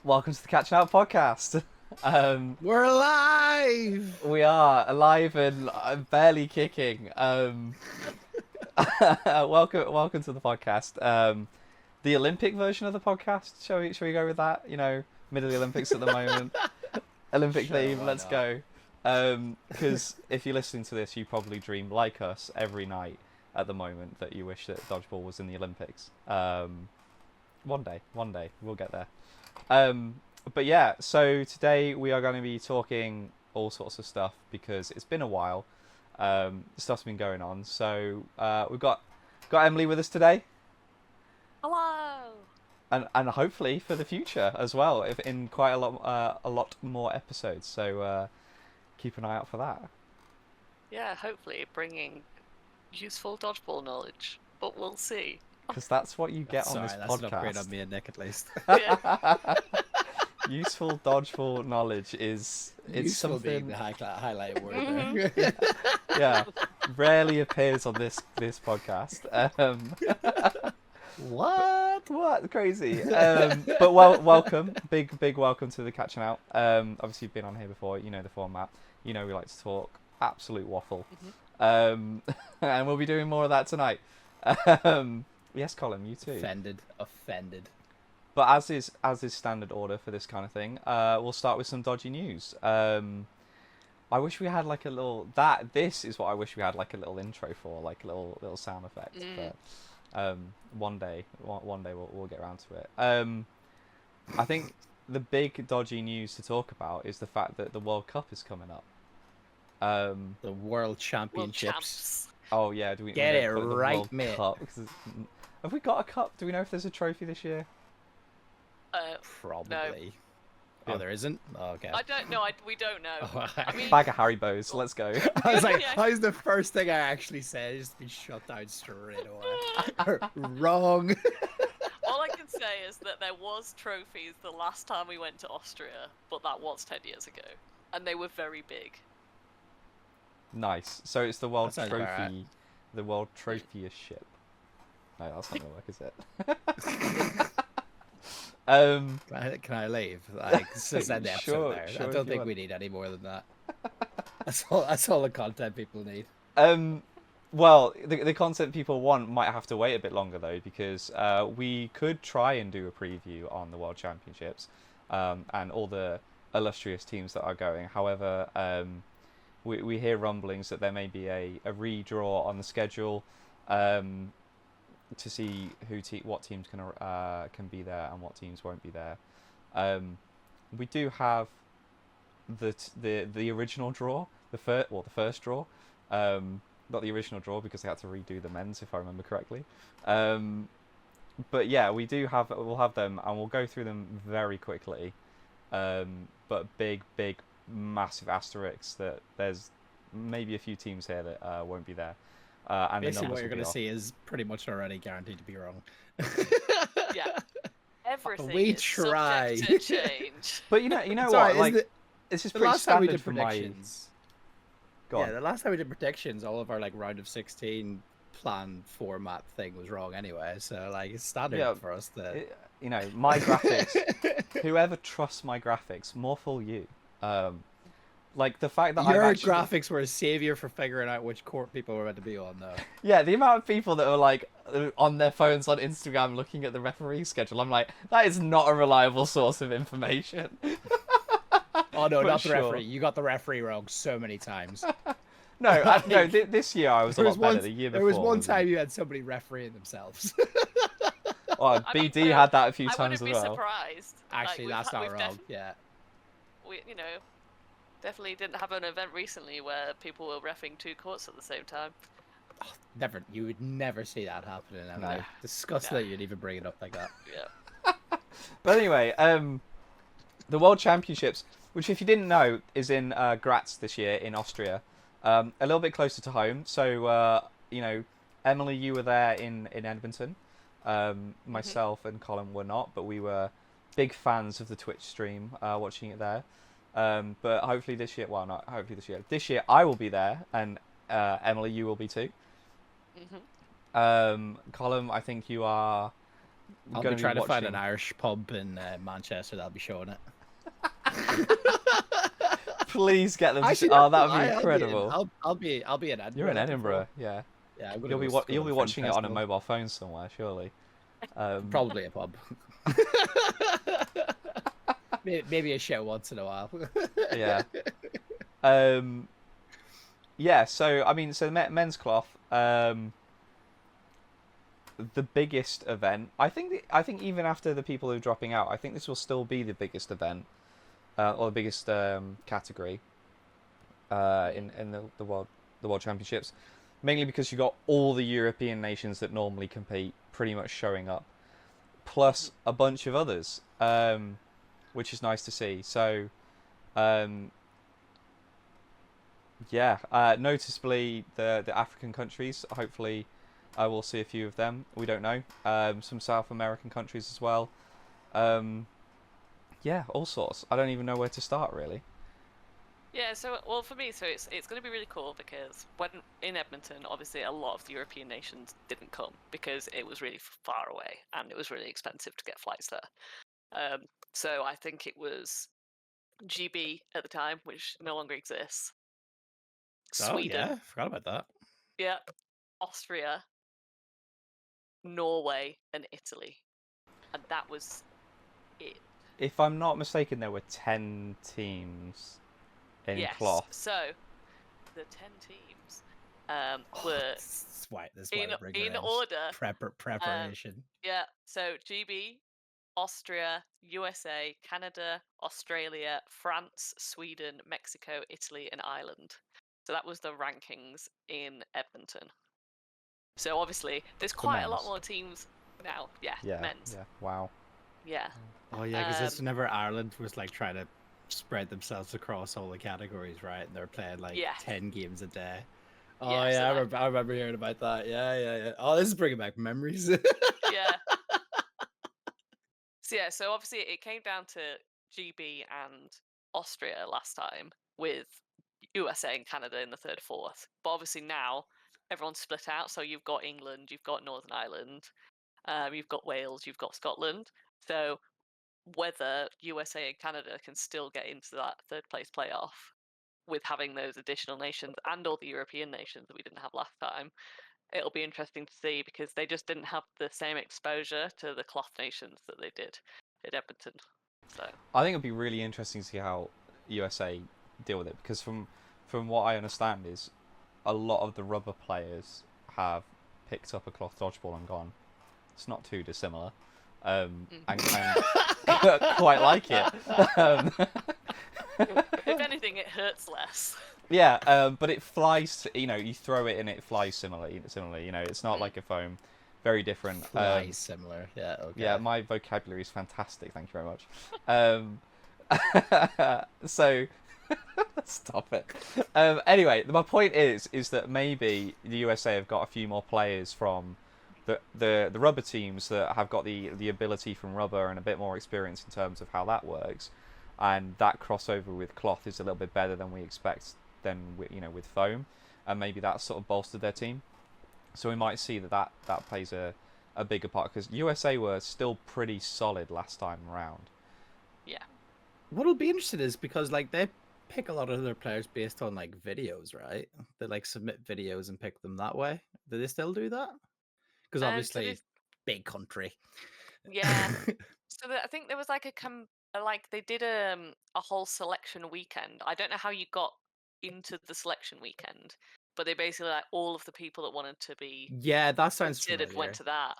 Welcome to the Catching Out podcast. We're alive! We are alive and barely kicking. Welcome to the podcast. The Olympic version of the podcast. Shall we go with that? You know, middle of the Olympics at the moment. Olympic Sure, theme. why Let's not? go. Because if you're listening to this, you probably dream like us every night at the moment that you wish that dodgeball was in the Olympics. One day, we'll get there. But yeah, so today we are going to be talking all sorts of stuff because it's been a while. Stuff's been going on. So we've got Emily with us today, Hello. and hopefully for the future as well, if in quite a lot more episodes. So keep an eye out for that. Yeah, hopefully bringing useful dodgeball knowledge, but we'll see. Because that's what you get on Sorry, this that's an upgrade on podcast. me and Nick at least. Yeah. Useful dodgeball knowledge it's Useful being something. the highlight word there. Yeah, rarely appears on this podcast. What crazy. But welcome, big welcome to the Catching Out. Obviously you've been on here before, you know the format. You know we like to talk absolute waffle. And we'll be doing more of that tonight. Yes, Colm, you too. Offended. But as is standard order for this kind of thing, we'll start with some dodgy news. I wish we had like a little this is what I wish we had like a little intro for, like a little sound effect. But one day we'll get around to it. I think the big dodgy news to talk about is the fact that the World Cup is coming up. The World World Championships. champs. Oh yeah, do we Get we it call the right, World mate. Cup? Have we got a cup? Do we know if there's a trophy this year? Probably. Yeah. Oh, there isn't? Oh, okay. I don't know. We don't know. Oh, I mean, Bag of Haribos. Let's go. I was like, Yeah. how's the first thing I actually said just been shut down straight away? Wrong. all I can say is that there was trophies the last time we went to Austria, but that was 10 years ago, and they were very big. Nice. So it's the World That sounds about right. Trophy, the World Trophyship. No, that's not gonna work, is it? Can I leave? Like, just end the episode Sure, there. sure, I if don't you think want. we need any more than that. That's all the content people need. Well, the content people want might have to wait a bit longer though, because we could try and do a preview on the World Championships, and all the illustrious teams that are going. However, we hear rumblings that there may be a redraw on the schedule, to see what teams can be there and what teams won't be there. We do have the original draw, the first draw, not the original draw because they had to redo the men's if I remember correctly. But yeah, we'll have them and we'll go through them very quickly. But big massive asterisks that there's maybe a few teams here that won't be there. And the Basically, numbers what you're will be going to off. see is pretty much already guaranteed to be wrong. Yeah. Everything We is try. subject to change. But you know It's what? alright, Like, isn't it? this is The pretty last time we standard did for my. predictions. Go on. Yeah, the last time we did predictions, all of our like round of 16 plan format thing was wrong anyway. So like it's standard Yeah, for us to. You know, my graphics. Whoever trusts my graphics, more fool you. Like the fact that Your I've actually, graphics were a savior for figuring out which court people were meant to be on, though. yeah, the amount of people that are like on their phones on Instagram looking at the referee schedule, I'm like, that is not a reliable source of information. Oh no, For not the sure. referee. You got the referee wrong so many times. No, no. This year I was a lot better. The year there before, was one was- time you had somebody refereeing themselves. Oh, I mean, BD no, had that a few I times wouldn't as be well. surprised. Actually, Like, that's not we've wrong. Yeah. We, definitely didn't have an event recently where people were reffing two courts at the same time. Never. You would never see that happening. No. No. Disgusting No. that you'd even bring it up like that. Yeah. But anyway, the World Championships, which if you didn't know, is in Graz this year in Austria, a little bit closer to home. So Emily, you were there in Edmonton. Myself and Colin were not, but we were big fans of the Twitch stream, watching it there. But hopefully this year, well, not hopefully this year. This year I will be there, and Emily, you will be too. Mhm. Colin, I think you are I'll gonna be trying to find watching. an Irish pub in Manchester that'll be showing it. Please get them. Actually, Oh, that's that a would be lie. incredible. I'll be in Edinburgh. You're in looking for Edinburgh, one. yeah. Yeah, I'm gonna You'll be go you'll to be the film watching it on a festival. mobile phone somewhere, surely. Probably a pub. Maybe a show once in a while. Yeah. Yeah. So I mean, so men's cloth. The biggest event. I think even after the people who are dropping out, I think this will still be the biggest event, or the biggest category. In the world championships, mainly because you got all the European nations that normally compete pretty much showing up, plus a bunch of others, which is nice to see. So, yeah, noticeably the African countries. Hopefully, we'll see a few of them. We don't know. Some South American countries as well. Yeah, all sorts. I don't even know where to start really. Yeah, so well for me, so it's going to be really cool because when in Edmonton, obviously a lot of the European nations didn't come because it was really far away and it was really expensive to get flights there. So I think it was GB at the time, which no longer exists. Oh Sweden, yeah, forgot about that. yeah, Austria, Norway, and Italy, and that was it. If I'm not mistaken, there were 10 teams in Yes, cloth. so the 10 teams were That's why in I bring it in. order. Preparation. Yeah, so GB, Austria, USA, Canada, Australia, France, Sweden, Mexico, Italy, and Ireland. So that was the rankings in Edmonton. So obviously, there's For quite a lot men's. more teams now. Yeah, Yeah. men's. Yeah. Wow. Yeah. Oh yeah, because it's Um, whenever Ireland was like trying to spread themselves across all the categories, right? And they're playing like Yeah. 10 games a day. Oh Yeah, so yeah, that- I remember hearing about that. Yeah. Oh, this is bringing back memories. Yeah. So obviously it came down to GB and Austria last time with USA and Canada in the third, fourth. But obviously now everyone's split out. So you've got England, you've got Northern Ireland, you've got Wales, you've got Scotland. So whether USA and Canada can still get into that third place playoff with having those additional nations and all the European nations that we didn't have last time, it'll be interesting to see because they just didn't have the same exposure to the cloth nations that they did at Edmonton. So I think it'd be really interesting to see how USA deal with it because from what I understand is a lot of the rubber players have picked up a cloth dodgeball and gone. It's not too dissimilar, and quite like it. if anything, it hurts less. Yeah, but it flies. You know, you throw it and it flies similarly. You know, it's not like a foam. Very different. Flies similar. Yeah. Okay. Yeah, my vocabulary is fantastic. Thank you very much. So, stop it. Anyway, my point is that maybe the USA have got a few more players from the rubber teams that have got the ability from rubber and a bit more experience in terms of how that works, and that crossover with cloth is a little bit better than we expect than with foam, and maybe that sort of bolstered their team. So we might see that plays a bigger part because USA were still pretty solid last time around. Yeah. What'll be interesting is because like they pick a lot of their players based on like videos, right? They like submit videos and pick them that way. Do they still do that? Because So obviously, big country. Yeah. So I think there was like like they did a whole selection weekend. I don't know how you got into the selection weekend, but they basically like all of the people that wanted to be Yeah, that sounds considered familiar. went to that.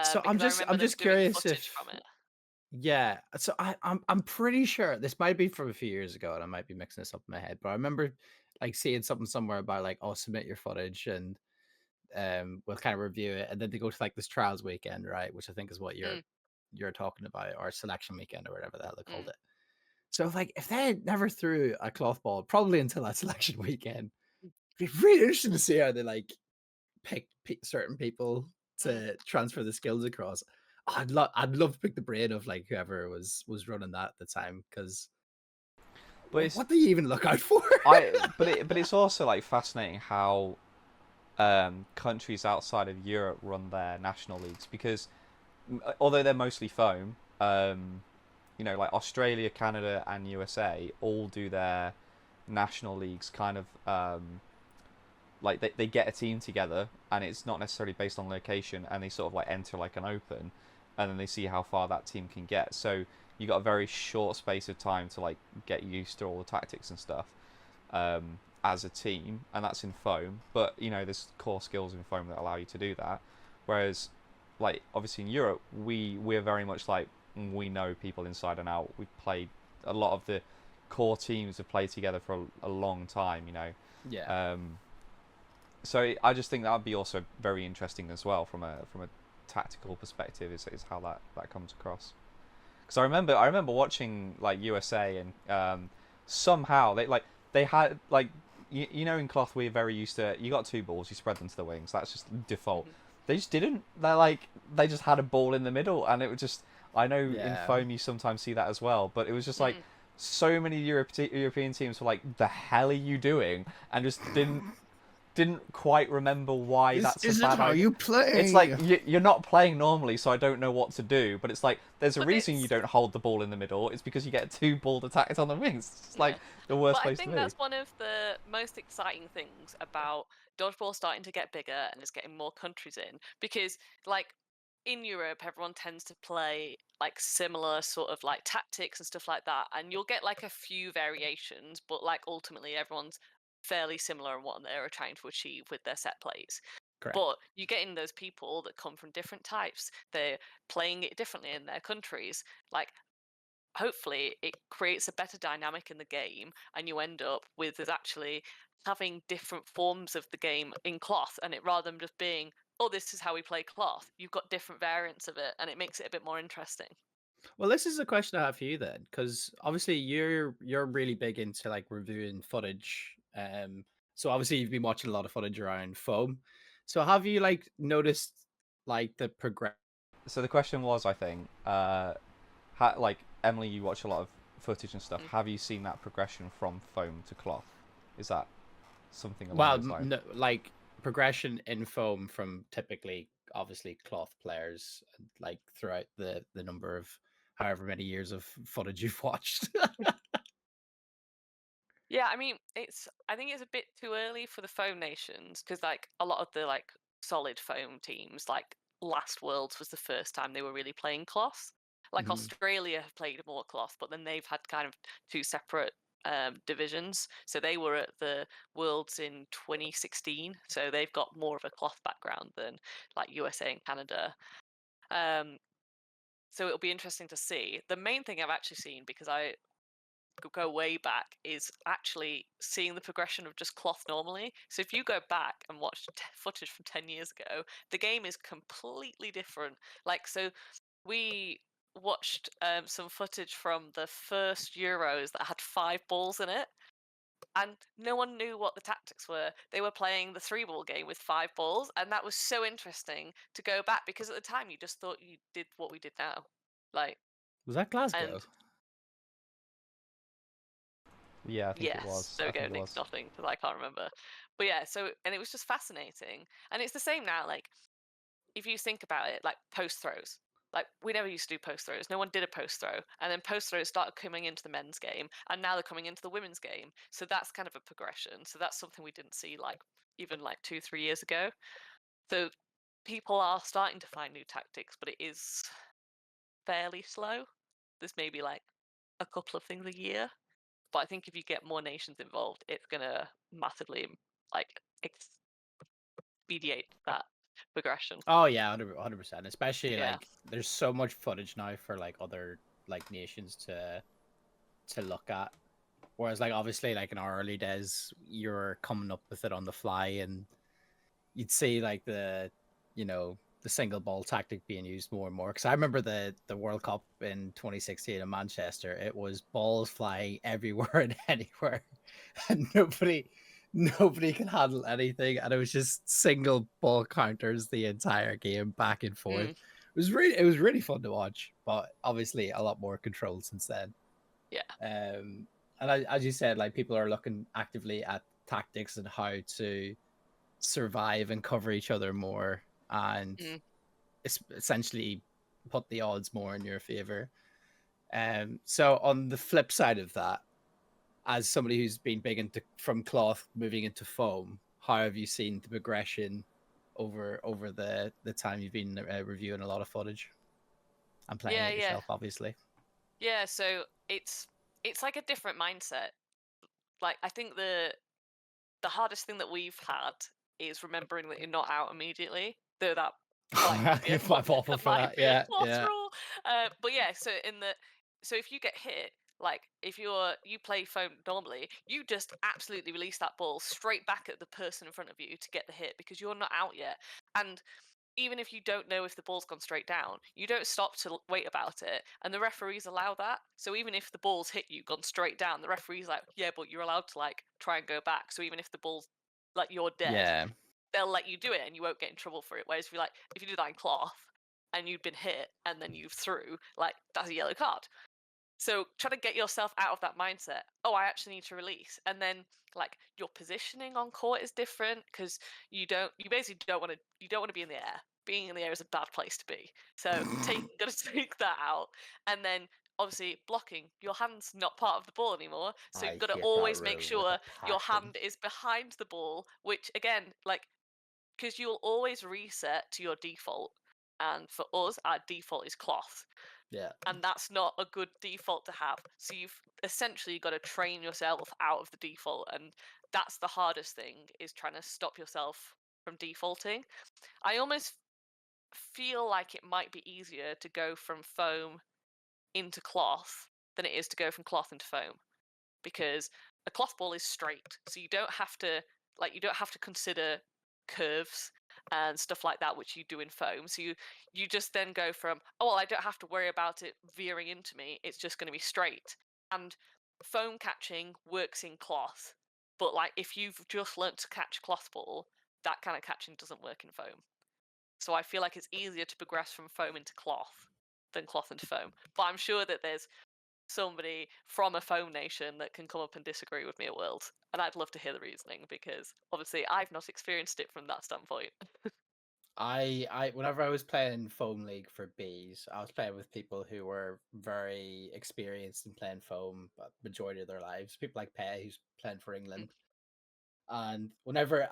So Because I remember I'm them just doing curious footage if from it. yeah. So I'm pretty sure this might be from a few years ago, and I might be mixing this up in my head, but I remember like seeing something somewhere about like, oh, submit your footage and we'll kind of review it, and then they go to like this trials weekend, right? Which I think is what you're talking about, or selection weekend, or whatever the hell they called it. So like if they never threw a cloth ball, probably until that selection weekend, it'd be really interesting to see how they like pick certain people to transfer the skills across. I'd love to pick the brain of like whoever was running that at the time, because what do you even look out for? But it's also like fascinating how countries outside of Europe run their national leagues because although they're mostly foam, you know, like Australia, Canada, and USA all do their national leagues kind of like they get a team together, and it's not necessarily based on location, and they sort of like enter like an open, and then they see how far that team can get. So you got a very short space of time to like get used to all the tactics and stuff as a team, and that's in foam. But you know, there's core skills in foam that allow you to do that. Whereas, like obviously in Europe, we're very much like we know people inside and out. We've played a lot of the core teams have played together for a long time. You know, Yeah. so I just think that would be also very interesting as well from a tactical perspective is how that comes across. Because I remember watching like USA and somehow they had like you know in cloth we're very used to you got two balls you spread them to the wings, that's just default. Mhm. They just didn't. They just had a ball in the middle, and it was just, I know in Yeah. foam you sometimes see that as well, but it was just like Mm. so many European teams were like, the hell are you doing, and just didn't quite remember why This that's a isn't bad how idea. you It's like play. you're not playing normally, so I don't know what to do. But it's like there's a But reason you it's don't hold the ball in the middle. It's because you get two ball attacked on the wings. It's like yeah. the worst But I place to think be. that's one of the most exciting things about dodgeball starting to get bigger and it's getting more countries in because like in Europe everyone tends to play like similar sort of like tactics and stuff like that and you'll get like a few variations but like ultimately everyone's fairly similar in what they're trying to achieve with their set plays. Correct. But you get in those people that come from different types. They're playing it differently in their countries. Like hopefully it creates a better dynamic in the game and you end up with us actually having different forms of the game in cloth and it rather than just being oh this is how we play cloth you've got different variants of it and it makes it a bit more interesting. Well, this is a question I have for you then, because obviously you're really big into like reviewing footage. So obviously you've been watching a lot of footage around foam. So have you like noticed like the progress? So the question was, I think, like Emily, you watch a lot of footage and stuff. Mm. Have you seen that progression from foam to cloth? Is that something along Well, those lines? no, like progression in foam from typically obviously cloth players, like throughout the number of however many years of footage you've watched. Yeah, I mean, I think it's a bit too early for the foam nations because like a lot of the like solid foam teams, like last Worlds was the first time they were really playing cloth. Like Mhm. Australia have played more cloth, but then they've had kind of two separate divisions. So they were at the Worlds in 2016, so they've got more of a cloth background than like USA and Canada. Um, so it'll be interesting to see. The main thing I've actually seen because I go way back is actually seeing the progression of just cloth normally. So if you go back and watch footage from 10 years ago, the game is completely different. Like, so we watched some footage from the first Euros that had 5 balls in it. And no one knew what the tactics were. They were playing the 3 ball game with 5 balls, and that was so interesting to go back because at the time you just thought you did what we did now, like, Was that Glasgow? and Yeah, I think it yes, was. there I we go. think it Nick's was. nothing because I can't remember. But yeah, so and it was just fascinating, and it's the same now. Like if you think about it, like post throws. Like we never used to do post throws. No one did a post throw, and then post throws started coming into the men's game, and now they're coming into the women's game. So that's kind of a progression. So that's something we didn't see like even like 2, 3 years ago. So people are starting to find new tactics, but it is fairly slow. There's maybe like a couple of things a year. But I think if you get more nations involved, it's gonna massively like expedite that progression. Oh yeah, 100%. Especially Yeah. like there's so much footage now for like other like nations to look at. Whereas like obviously like in our early days, you're coming up with it on the fly, and you'd see like the single ball tactic being used more and more. Because I remember the World Cup in 2016 in Manchester, it was balls flying everywhere and anywhere, and nobody can handle anything, and it was just single ball counters the entire game back and forth. Mm, It was really fun to watch, but obviously a lot more controlled since then. yeah. And as you said, like people are looking actively at tactics and how to survive and cover each other more, and Mm, it's essentially put the odds more in your favor. So on the flip side of that, as somebody who's been big into from cloth moving into foam, how have you seen the progression over the time you've been reviewing a lot of footage and playing it Yeah. yourself, obviously? Yeah, so it's like a different mindset. Like I think the hardest thing that we've had is remembering that you're not out immediately. Though that might be a My bottle that for might that. be a Yeah, cloth yeah. rule. But yeah, so if you get hit, like if you play foam normally, you just absolutely release that ball straight back at the person in front of you to get the hit because you're not out yet. And even if you don't know if the ball's gone straight down, you don't stop to wait about it. And the referees allow that. So even if the ball's hit you, gone straight down, the referee's like, yeah, but you're allowed to like try and go back. So even if the ball's like you're dead, Yeah. they'll let you do it and you won't get in trouble for it. Whereas if you do that in cloth and you've been hit and then you threw, like that's a yellow card. So try to get yourself out of that mindset. Oh, I actually need to release, and then like your positioning on court is different because you basically you don't want to be in the air. Being in the air is a bad place to be. So got to take that out, and then obviously blocking. Your hand's not part of the ball anymore, so I you've got to hate that always make rule with sure a your passion. hand is behind the ball. Which again, like because you'll always reset to your default, and for us, our default is cloth Yeah. and that's not a good default to have. So you've essentially got to train yourself out of the default, and that's the hardest thing is trying to stop yourself from defaulting. I almost feel like it might be easier to go from foam into cloth than it is to go from cloth into foam because a cloth ball is straight, so you don't have to consider curves and stuff like that, which you do in foam. So you just then go from I don't have to worry about it veering into me. It's just going to be straight. And foam catching works in cloth, but like if you've just learnt to catch a cloth ball, that kind of catching doesn't work in foam. So I feel like it's easier to progress from foam into cloth than cloth into foam. But I'm sure that there's somebody from a foam nation that can come up and disagree with me at Worlds. And I'd love to hear the reasoning because obviously I've not experienced it from that standpoint. Whenever I was playing foam league for bees, I was playing with people who were very experienced in playing foam, but majority of their lives. People like Pei, who's playing for England. And whenever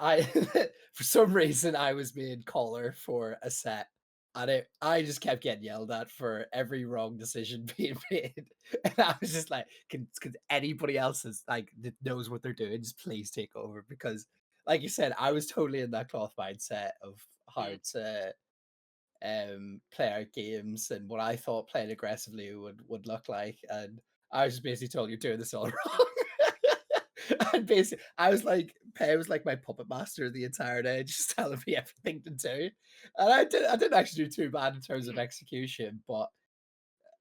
for some reason, I was being caller for a set, and I just kept getting yelled at for every wrong decision being made, and I was just like, "Can anybody else that knows what they're doing just please take over?" Because, like you said, I was totally in that cloth mindset of how Mm. to play out games and what I thought playing aggressively would look like, and I was just basically told you're doing this all wrong. And basically, Pei was like my puppet master the entire day, just telling me everything to do. And I didn't actually do too bad in terms of execution, but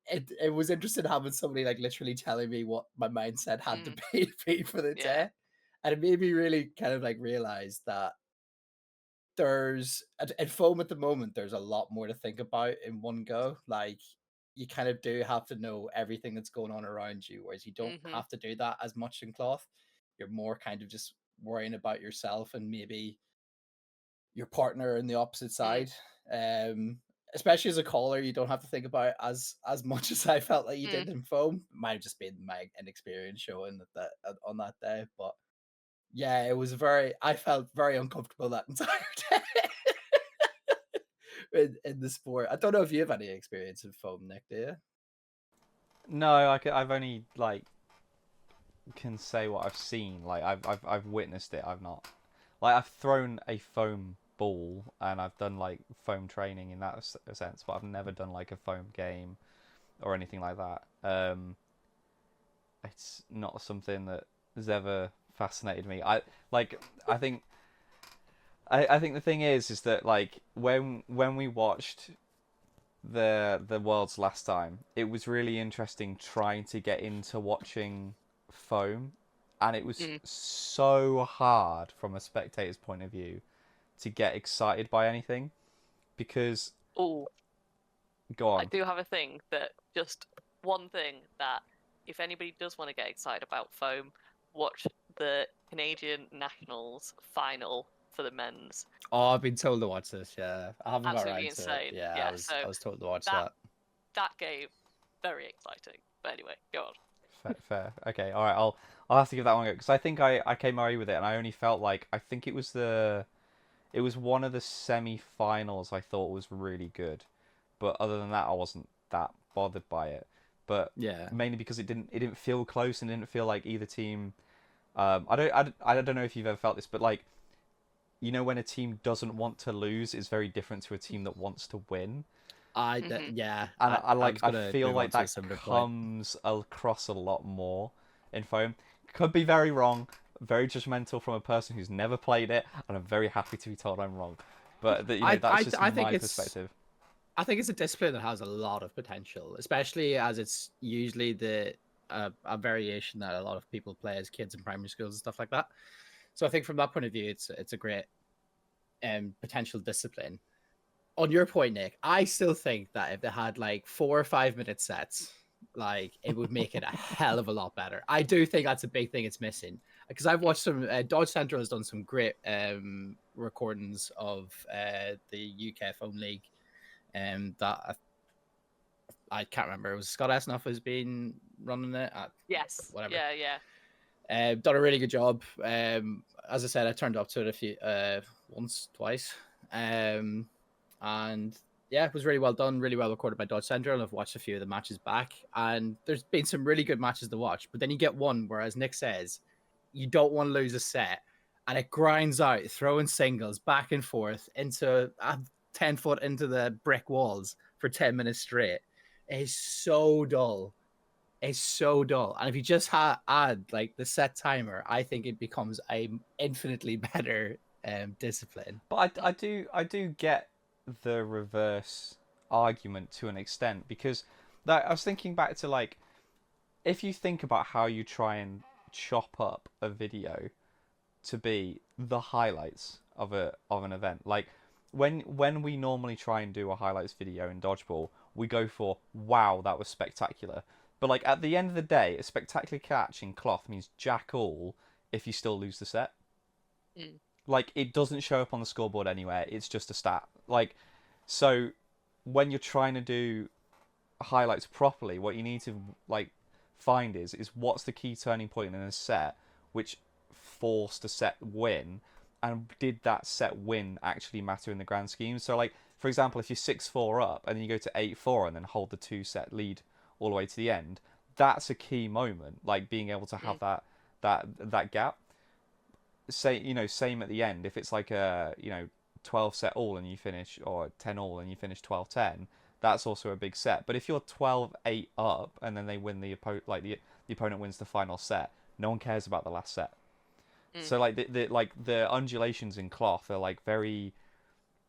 it was interesting having somebody like literally telling me what my mindset had to Mm. be for the Yeah. day. And it made me really kind of like realize that there's at foam at the moment, there's a lot more to think about in one go. Like you kind of do have to know everything that's going on around you, whereas you don't Mhm. have to do that as much in cloth. You're more kind of just worrying about yourself and maybe your partner in the opposite Mm. side. Um, Especially as a caller, you don't have to think about it as much as I felt like you Mm. did in foam. It might have just been my inexperience showing on that day, but yeah, I felt very uncomfortable that entire day in the sport. I don't know if you have any experience in foam, Nick, do you? No, I've only like can say what I've seen. Like I've witnessed it. I've not like I've thrown a foam ball and I've done like foam training in that sense, but I've never done like a foam game or anything like that. It's not something that has ever fascinated me. I think I think the thing is that like when we watched the worlds last time, it was really interesting trying to get into watching foam, and it was Mm. so hard from a spectator's point of view to get excited by anything because Oh, go I on. do have a thing that just one thing that if anybody does want to get excited about foam, watch the Canadian Nationals final for the men's. Oh, I've been told to watch this. Yeah, I haven't got Absolutely around to it. insane. Yeah, Yeah, so I was told to watch that that. that game, very exciting. But anyway, go on. Fair. Okay. All right. I'll have to give that one a go because I think I came away with it and I only felt like I think it was one of the semi-finals I thought was really good, but other than that I wasn't that bothered by it. But Yeah. mainly because it didn't feel close and didn't feel like either team. I don't know if you've ever felt this, but like you know when a team doesn't want to lose is very different to a team that wants to win. Yeah. And I was I gonna feel move on like to a that similar point. comes across a lot more in foam. Could be very wrong, very judgmental from a person who's never played it, and I'm very happy to be told I'm wrong. But you know that's just I think my it's perspective. I think it's a discipline that has a lot of potential, especially as it's usually the a variation that a lot of people play as kids in primary schools and stuff like that. So I think from that point of view, it's a great potential discipline. On your point, Nick, I still think that if they had like 4 or 5 minute sets, like it would make it a hell of a lot better. I do think that's a big thing it's missing because I've watched some. Dodge Central has done some great recordings of the UK Phone League, that I can't remember. It was Scott Esnoff has been running it. Yes. Whatever. Yeah. Yeah. Done a really good job. As I said, I turned up to it a few once, twice, and yeah, it was really well done, really well recorded by Dodge Central. And I've watched a few of the matches back, and there's been some really good matches to watch. But then you get one where, as Nick says, you don't want to lose a set, and it grinds out, throwing singles back and forth into 10 foot into the brick walls for 10 minutes straight. It is so dull. It's so dull. And if you just add like the set timer, I think it becomes a infinitely better discipline. But I do get the reverse argument to an extent because like, I was thinking back to like if you think about how you try and chop up a video to be the highlights of an event. Like when we normally try and do a highlights video in dodgeball, we go for wow, that was spectacular. But like at the end of the day, a spectacular catch in cloth means jack all if you still lose the set. Mm. Like it doesn't show up on the scoreboard anywhere. It's just a stat. Like so when you're trying to do highlights properly, what you need to like find is what's the key turning point in a set which forced a set win, and did that set win actually matter in the grand scheme? So like for example, if you're 6-4 up and then you go to 8-4 and then hold the 2 set lead all the way to the end, that's a key moment. Like being able to have Mm. that gap. Say same at the end if it's like a 12 set all and you finish, or 10 all and you finish 12-10, that's also a big set. But if you're 12-8 up and then they win the opponent wins the final set, no one cares about the last set. Mm. So like the undulations in cloth are like very,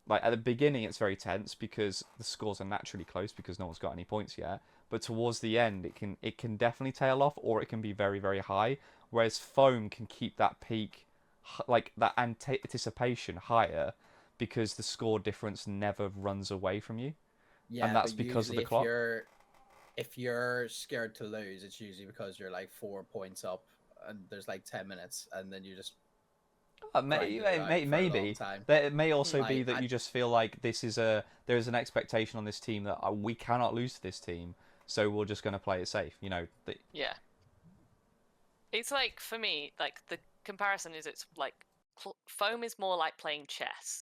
like at the beginning it's very tense because the scores are naturally close because no one's got any points yet, but towards the end it can definitely tail off or it can be very very high, whereas foam can keep that peak, like that anticipation higher because the score difference never runs away from you, and Yeah, that's but because of usually the clock. if you're scared to lose, it's usually because you're like 4 points up and there's like 10 minutes, and then you just grinded it out for a long Maybe time. it may also Mm. be that I you just feel like there is an expectation on this team that we cannot lose to this team, so we're just going to play it safe. Yeah. It's like for me, like the comparison is it's like foam is more like playing chess.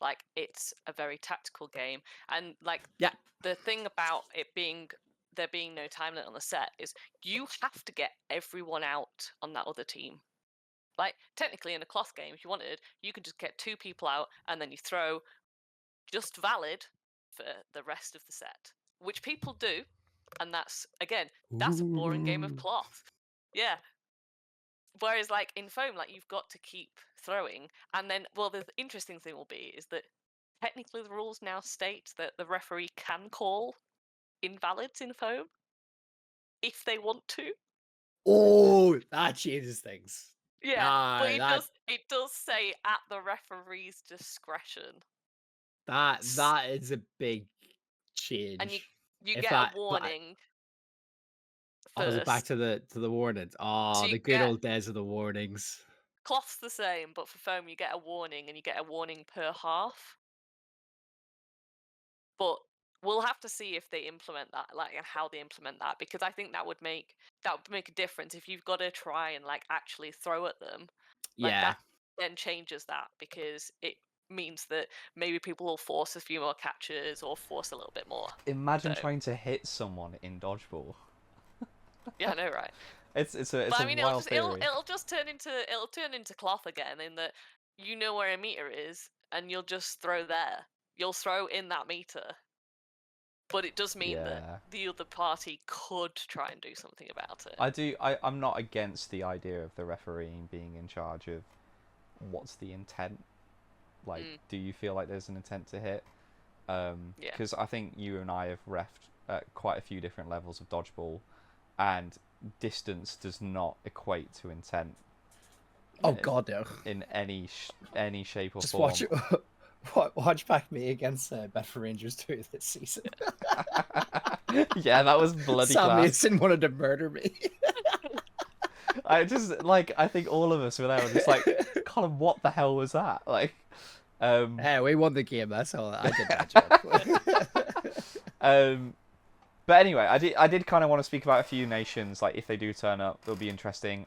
Like it's a very tactical game, and like yeah. the thing about it being there being no time limit on the set is you have to get everyone out on that other team. Like technically in a cloth game, if you wanted, you could just get 2 people out and then you throw just valid for the rest of the set, which people do, and that's again that's a boring game of Ooh. cloth. Yeah. Whereas like in foam, like you've got to keep throwing, and then well, the interesting thing will be is that technically the rules now state that the referee can call invalids in foam if they want to. Oh, that changes things. Yeah, but Ah, it does say at the referee's discretion, that is a big and you change. you If get a that, warning oh, is it back first. to the warnings? So Oh, you the good get old days of the warnings. cloth's the same, but for foam you get a warning, and you get a warning per half. But we'll have to see if they implement that, like, and how they implement that, because I think that would make a difference if you've got to try and like actually throw at them, like Yeah. that then changes that, because it means that maybe people will force a few more catches or force a little bit more. Imagine So trying to hit someone in dodgeball. yeah, I know, right? It's But I a mean, wild theory. it'll just turn into cloth again, in that you know where a meter is, and you'll just throw there. You'll throw in that meter, but it does mean that Yeah. the other party could try and do something about it. I'm not against the idea of the refereeing being in charge of what's the intent. Like, Mm, do you feel like there's an intent to hit? yeah. Because I think you and I have refed at quite a few different levels of dodgeball, and distance does not equate to intent Oh God, no. in any shape or Just form. watch back me against Bedford Rangers 2 this season. Yeah, that was bloody Sam class. Mason wanted to murder me. I think all of us were there were just like, Colin, what the hell was that? Like, Hey, we won the game. That's all. I did my job. but anyway, I did kind of want to speak about a few nations. Like, if they do turn up, it'll be interesting.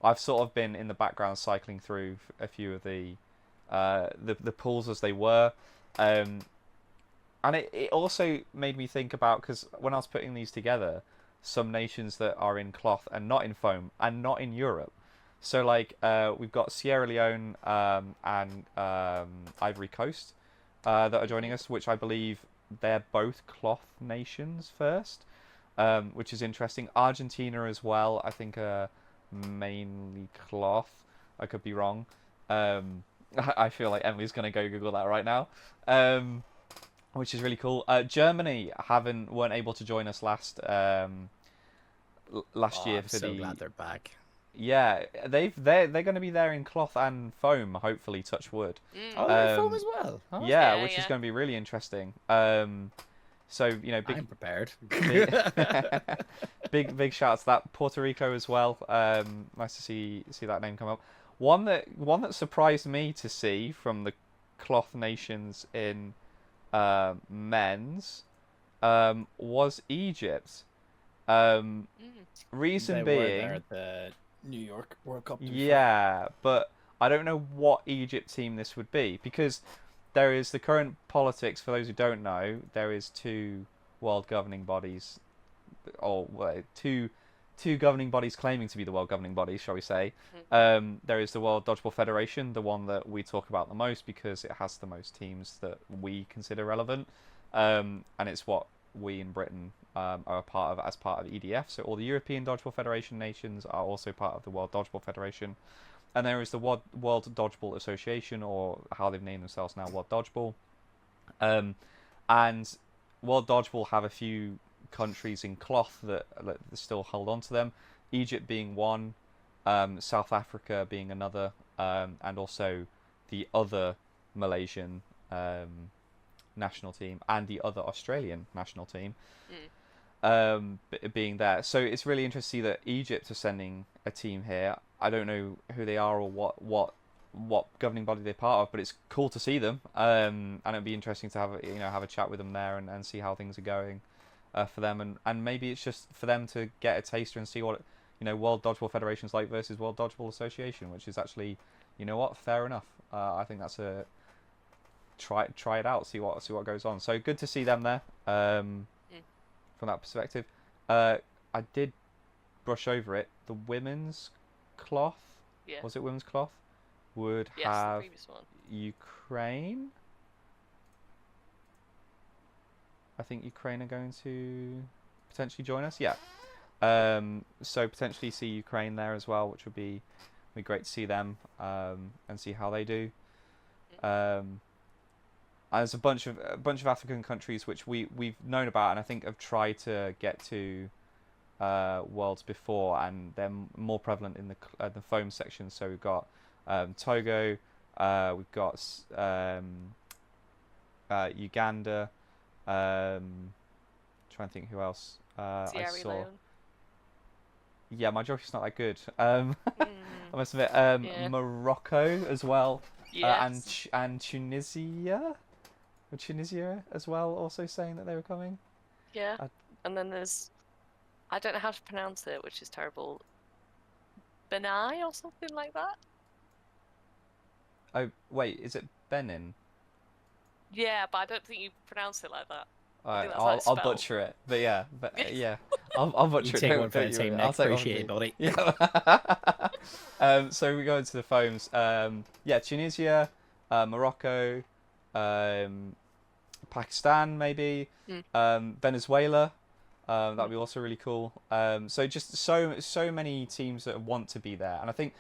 I've sort of been in the background cycling through a few of the pools as they were, and it also made me think about, because when I was putting these together, some nations that are in cloth and not in foam and not in Europe. So like we've got Sierra Leone and Ivory Coast that are joining us, which I believe they're both cloth nations first, which is interesting. Argentina as well, I think mainly cloth. I could be wrong. I feel like Emily's gonna go Google that right now. Which is really cool. Germany weren't able to join us last year I'm for so the. glad they're back. Yeah, they're going to be there in cloth and foam. Hopefully, touch wood. Oh, they're in foam as well. Oh, Yeah, Yeah, which is yeah. going to be really interesting. So you know, I'm prepared. big shout out to that. Puerto Rico as well. Nice to see that name come up. One that surprised me to see from the cloth nations in men's was Egypt. Mm. Reason They being, were there at the New York World Cup. yeah, but I don't know what Egypt team this would be, because there is the current politics. For those who don't know, there is two world governing bodies, or well, two governing bodies claiming to be the world governing bodies, shall we say. There is the World Dodgeball Federation, the one that we talk about the most because it has the most teams that we consider relevant, and it's what we in Britain are a part of as part of EDF. So all the European Dodgeball Federation nations are also part of the World Dodgeball Federation. And there is the World Dodgeball Association, or how they've named themselves now, World Dodgeball. And World Dodgeball have a few countries in cloth that still hold on to them. Egypt being one, South Africa being another, and also the other Malaysian national team and the other Australian national team being there. So it's really interesting to see that Egypt are sending a team here. I don't know who they are or what governing body they're part of, but it's cool to see them. And it'd be interesting to have a chat with them there and see how things are going for them, and maybe it's just for them to get a taster and see what World Dodgeball Federation's like versus World Dodgeball Association, which is actually, fair enough. I think that's a try it out, see what goes on. So good to see them there from that perspective. I did brush over it. The women's cloth, Yeah. was it women's cloth, would Yes, the have previous one. Ukraine. I think Ukraine are going to potentially join us. Yeah. So potentially see Ukraine there as well, which would be great to see them and see how they do. There's a bunch of African countries which we've known about and I think have tried to get to worlds before, and they're more prevalent in the foam section. So we've got Togo, we've got Uganda. Trying to think who else I Sierra saw. Leone. Yeah, my geography's not that good. I must admit, Yeah. Morocco as well, Yes. and Tunisia. with Tunisia as well, also saying that they were coming. Yeah. I- And then there's, I don't know how to pronounce it, which is terrible. Benai or something like that? Oh wait, is it Benin? Yeah, but I don't think you pronounce it like that. I Alright, think that's how it's I'll spelled. butcher it, but yeah, yeah, I'll You butcher it. take one for Don't the you team, worry. I'll Nick. take one for Appreciate it, you. buddy. Yeah. So we go into the foams. Yeah, Tunisia, Morocco, um, Pakistan, maybe, Mm. Venezuela. That'd Mm. be also really cool. So just so many teams that want to be there, and I think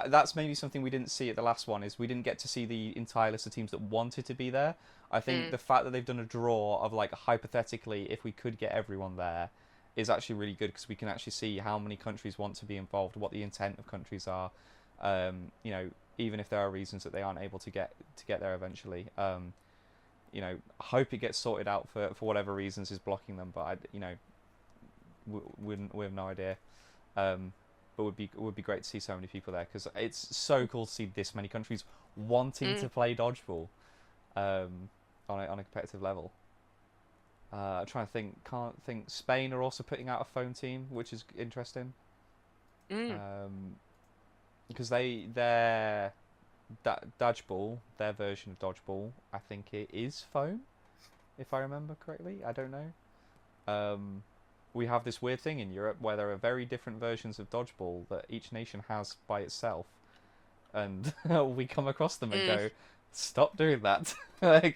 that's maybe something we didn't see at the last one is we didn't get to see the entire list of teams that wanted to be there. I think Mm. the fact that they've done a draw of like hypothetically if we could get everyone there is actually really good because we can actually see how many countries want to be involved, what the intent of countries are. You know, even if there are reasons that they aren't able to get there eventually. You know, I hope it gets sorted out for whatever reasons is blocking them. But you know, we have no idea. But would be great to see so many people there because it's so cool to see this many countries wanting to play dodgeball on a competitive level. I'm trying to think. Can't think. Spain are also putting out a foam team, which is interesting. Mm. Because their dodgeball, their version of dodgeball, I think it is foam, if I remember correctly. I don't know. We have this weird thing in Europe where there are very different versions of dodgeball that each nation has by itself, and we come across them and go, "Stop doing that!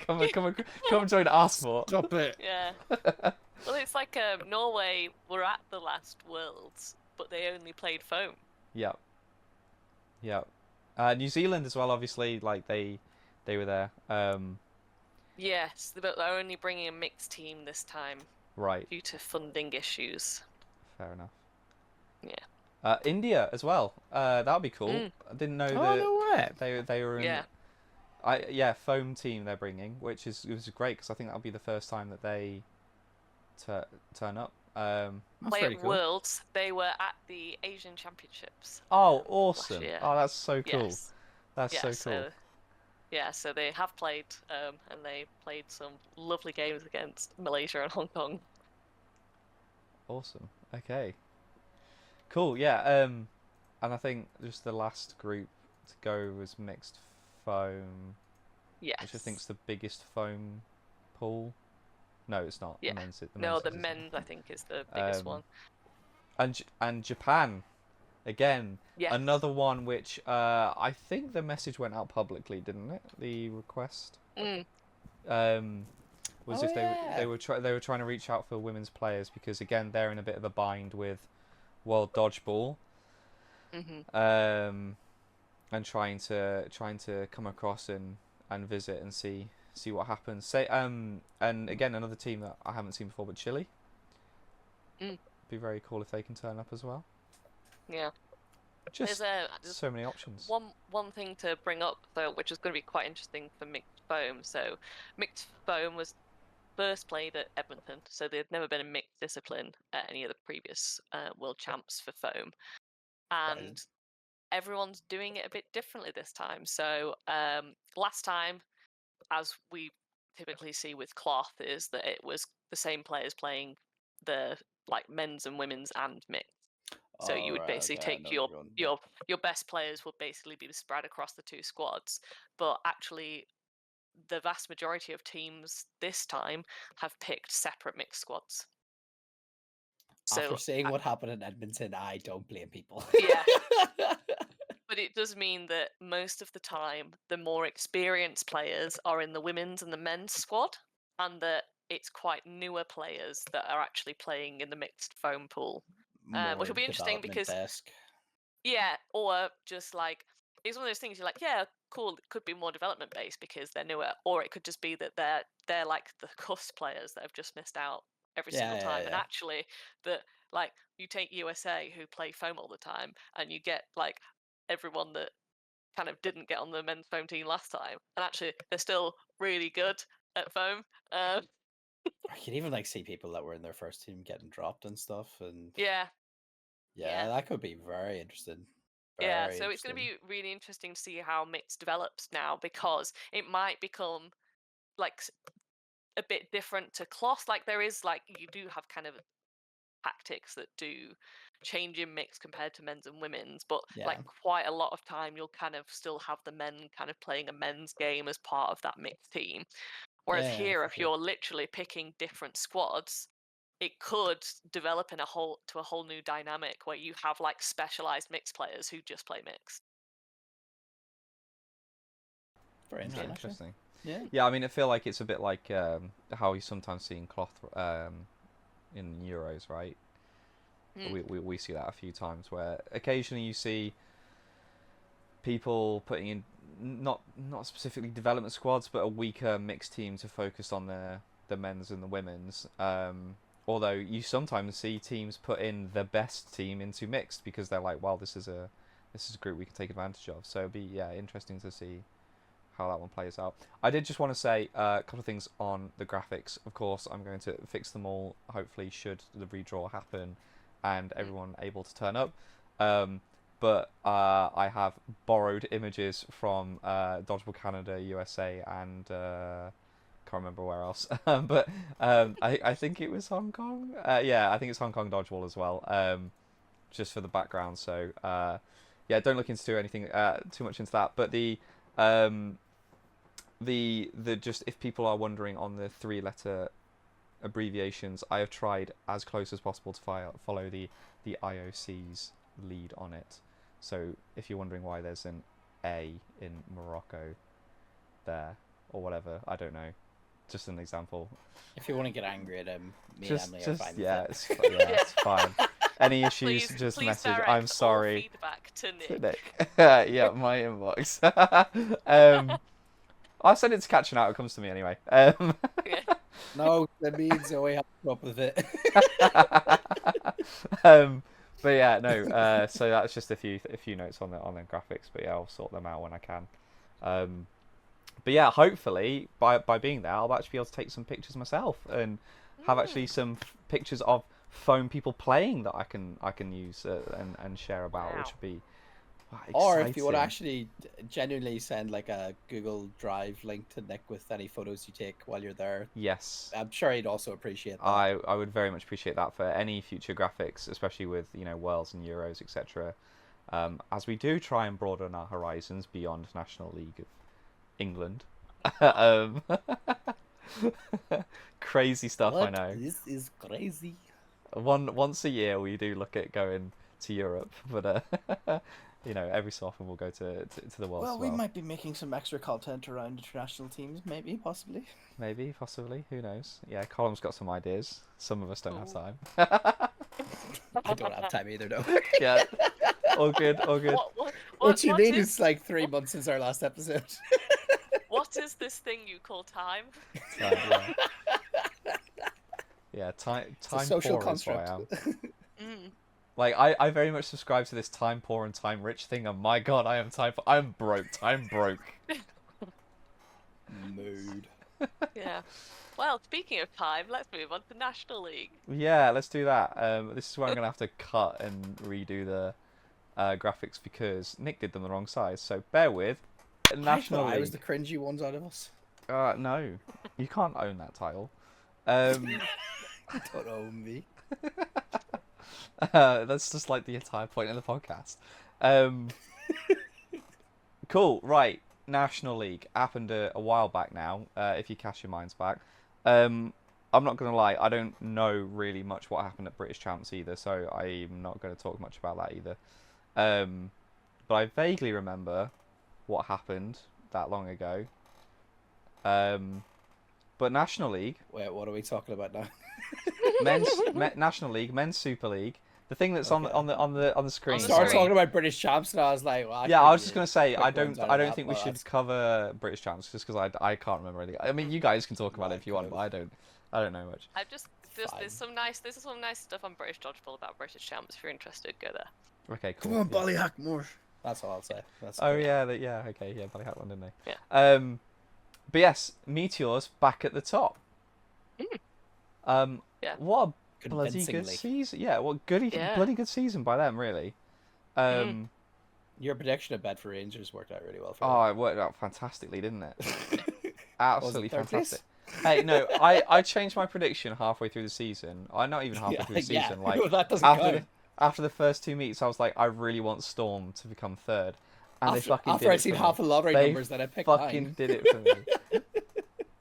come join our sport." Stop it. Yeah. Well, it's like Norway were at the last Worlds, but they only played foam. Yeah, yeah. New Zealand as well, obviously, like they were there. Yes, but they're only bringing a mixed team this time Right, due to funding issues. fair enough. Yeah. India as well. That would be cool. Mm. I didn't know Oh, that no way. they were in. Yeah. Yeah, foam team they're bringing, which is it was great because I think that'll be the first time that they turn up. That's Play pretty at cool. Worlds. They were at the Asian Championships. Oh, Last awesome! year. Oh, that's so cool. Yes. That's Yeah. so cool. So yeah. So they have played, and they played some lovely games against Malaysia and Hong Kong. Awesome. Okay. Cool. Yeah. And I think just the last group to go was mixed foam, Yes. which I think's the biggest foam pool. No, it's not. Yeah. The No, men's the is, isn't it? men's I think is the biggest one. And Japan, again, Yes. another one which I think the message went out publicly, didn't it? The request Mm. was Oh, if yeah. they were trying to reach out for women's players because again they're in a bit of a bind with World Dodgeball, Mhm. and trying to come across and visit and see what happens. Say and again another team that I haven't seen before, but Chile. Mm. Be very cool if they can turn up as well. Yeah. Just There's so many options. one thing to bring up though, which is going to be quite interesting for mixed foam. So mixed foam was first played at Edmonton, so there'd never been a mixed discipline at any of the previous world champs for foam, and everyone's doing it a bit differently this time. So last time, as we typically see with cloth, is that it was the same players playing the like men's and women's and mixed. So you would basically take your best players would basically be spread across the two squads, but actually the vast majority of teams this time have picked separate mixed squads. After So seeing what happened in Edmonton, I don't blame people. Yeah. But it does mean that most of the time the more experienced players are in the women's and the men's squad, and that it's quite newer players that are actually playing in the mixed foam pool. Which will be interesting because development-esque. yeah, or just like it's one of those things you're like, yeah, cool. It could be more development based because they're newer, or it could just be that they're like the cusp players that have just missed out every single time. And actually, that like you take USA who play foam all the time, and you get like everyone that kind of didn't get on the men's foam team last time, and actually they're still really good at foam. I can even like see people that were in their first team getting dropped and stuff, and Yeah, yeah, that could be very interesting. yeah, Very so it's going to interesting. be really interesting to see how mix develops now because it might become like a bit different to cloth. Like there is like you do have kind of tactics that do change in mix compared to men's and women's, but Yeah. like quite a lot of time you'll kind of still have the men kind of playing a men's game as part of that mixed team. Whereas Yeah, here, for if sure. you're literally picking different squads, it could develop in a whole new dynamic where you have like specialized mixed players who just play mixed. Very Yeah, interesting. interesting. Yeah. Yeah, I mean, I feel like it's a bit like how you sometimes see in cloth in Euros, right? We see that a few times where occasionally you see people putting in not specifically development squads, but a weaker mixed team to focus on the men's and the women's. Although you sometimes see teams put in the best team into mixed because they're like, well, this is a group we can take advantage of. So it'd be interesting to see how that one plays out. I did just want to say a couple of things on the graphics. Of course, I'm going to fix them all. Hopefully, should the redraw happen and everyone able to turn up. But I have borrowed images from Dodgeball Canada, USA, and can't remember where else. But I think it was Hong Kong. Yeah, I think it's Hong Kong Dodgeball as well. Just for the background. So yeah, don't look into anything too much into that. But the just if people are wondering on the 3-letter abbreviations, I have tried as close as possible to follow the IOC's lead on it. So if you're wondering why there's an A in Morocco there or whatever, I don't know. Just an example. If you want to get angry at him, me Just and Emily are fine yeah, with it's fine. Any issues, just please message. direct I'm sorry. all feedback to Nick. Nick. Yeah, my inbox. I'll send it to Catching Out. It comes to me anyway. Yeah. No, that means Zoe has to come up with it. But yeah, no. So that's just a few notes on the graphics. But yeah, I'll sort them out when I can. But yeah, hopefully by being there, I'll actually be able to take some pictures myself and have actually some pictures of phone people playing that I can use and share about, Wow. which would be Or if you want to exciting. actually genuinely send like a Google Drive link to Nick with any photos you take while you're there, Yes, I'm sure he'd also appreciate that. I would very much appreciate that for any future graphics, especially with Worlds and Euros, etc. As we do try and broaden our horizons beyond National League of England. Crazy stuff, I know. This is crazy. Once a year we do look at going to Europe, but every so often we'll go to the Worlds. Well, we might be making some extra content around international teams, maybe, possibly. Maybe, possibly, who knows? Yeah, Colm's got some ideas. Some of us don't have time. I don't have time either, though. Yeah, all good, all good. What you need is like 3 months since our last episode. What is this thing you call time? Yeah. Yeah, time social poor is what I construct. am. Like I very much subscribe to this time poor and time rich thing, and my god, I am I'm broke. Time broke. Mood. Yeah. Well, speaking of time, let's move on to National League. Yeah, let's do that. This is where I'm gonna have to cut and redo the graphics because Nick did them the wrong size. So bear with. National League. I was the cringy ones out of us. No, you can't own that title. Don't own me. That's just like the entire point of the podcast. Cool, right. National League happened a while back now. If you cast your minds back, I'm not gonna lie. I don't know really much what happened at British Champs either, so I'm not gonna talk much about that either. But I vaguely remember what happened that long ago. But National League. Wait, what are we talking about now? National League, Men's Super League. The thing that's on the screen. Start talking about British champs, and I was like, well, yeah, I was just gonna say I ones don't out of that, think we but should that's- cover British champs just because I can't remember anything. I mean, you guys can talk about it if you want, but I don't know much. I've just Fine. there's some nice stuff on British Dodgeball about British champs. If you're interested, go there. Okay, cool. Come on, yeah. Ballyhack more. That's all I'll say. That's Oh great. yeah, okay, yeah, Ballyhack one, didn't they? Yeah. But yes, Meteors back at the top. Yeah. What a bloody good Convincingly. season! Yeah, what bloody good season by them, really. Your prediction of Bedford Rangers worked out really well for Oh, it worked out fantastically, didn't it? absolutely third place? fantastic. Hey, no, I changed my prediction halfway through the season. I not even halfway Yeah, through the yeah. season. Like Well, that doesn't after count. after the first two meets, I was like, I really want Storm to become third, and they fucking After did I'd it seen for me. half the lottery They numbers, that I picked fucking 9. did it for me.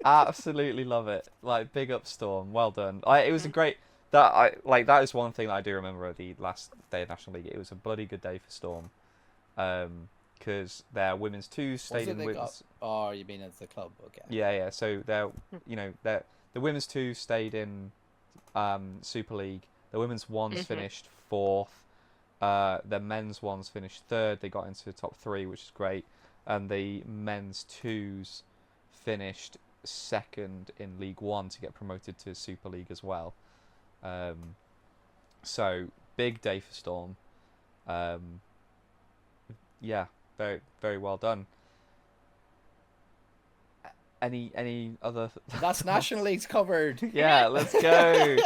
Absolutely love it. Like big up Storm. Well done. It was a great. That is one thing that I do remember of the last day of National League. It was a bloody good day for Storm. Because their women's two Was stayed it in they got? women's. Oh, you mean it's the club? Okay. Yeah. So the women's two stayed in Super League. The women's ones finished fourth. The men's ones finished third. They got into the top three, which is great. And the men's twos finished second in League One to get promoted to Super League as well. So big day for Storm. Yeah, very very well done. Any other? That's National League's covered. Yeah, let's go.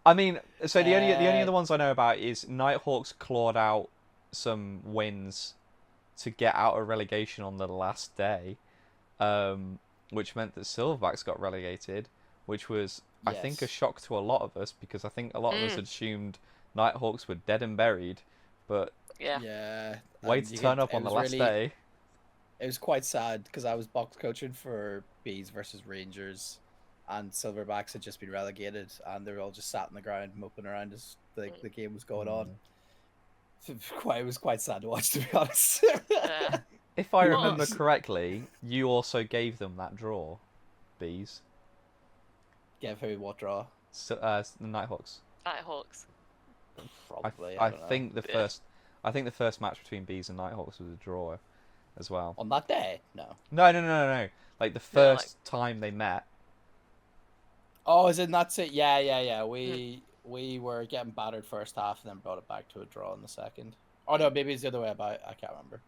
I mean, so the only Uh, other ones I know about is Nighthawks clawed out some wins to get out of relegation on the last day, which meant that Silverbacks got relegated, which was I think a yes. shock to a lot of us because I think a lot of us had assumed Nighthawks were dead and buried, but Yeah. Yeah. way And to you turn could. up It on the was last really. day. It was quite sad because I was box coaching for Bees versus Rangers, and Silverbacks had just been relegated, and they were all just sat on the ground moping around as the game was going on. It was quite sad to watch, to be honest. Yeah. If I Your remember Bees correctly, you also gave them that draw, Bees. gave who what draw? So, the Nighthawks. Nighthawks. Probably. I I don't know. think the Yeah. first, I think the first match between Bees and Nighthawks was a draw, as well. On that day, no. No. Like the No, first time they met. Oh, is it not? Yeah. We were getting battered first half, and then brought it back to a draw in the second. Oh no, maybe it's the other way about. I can't remember.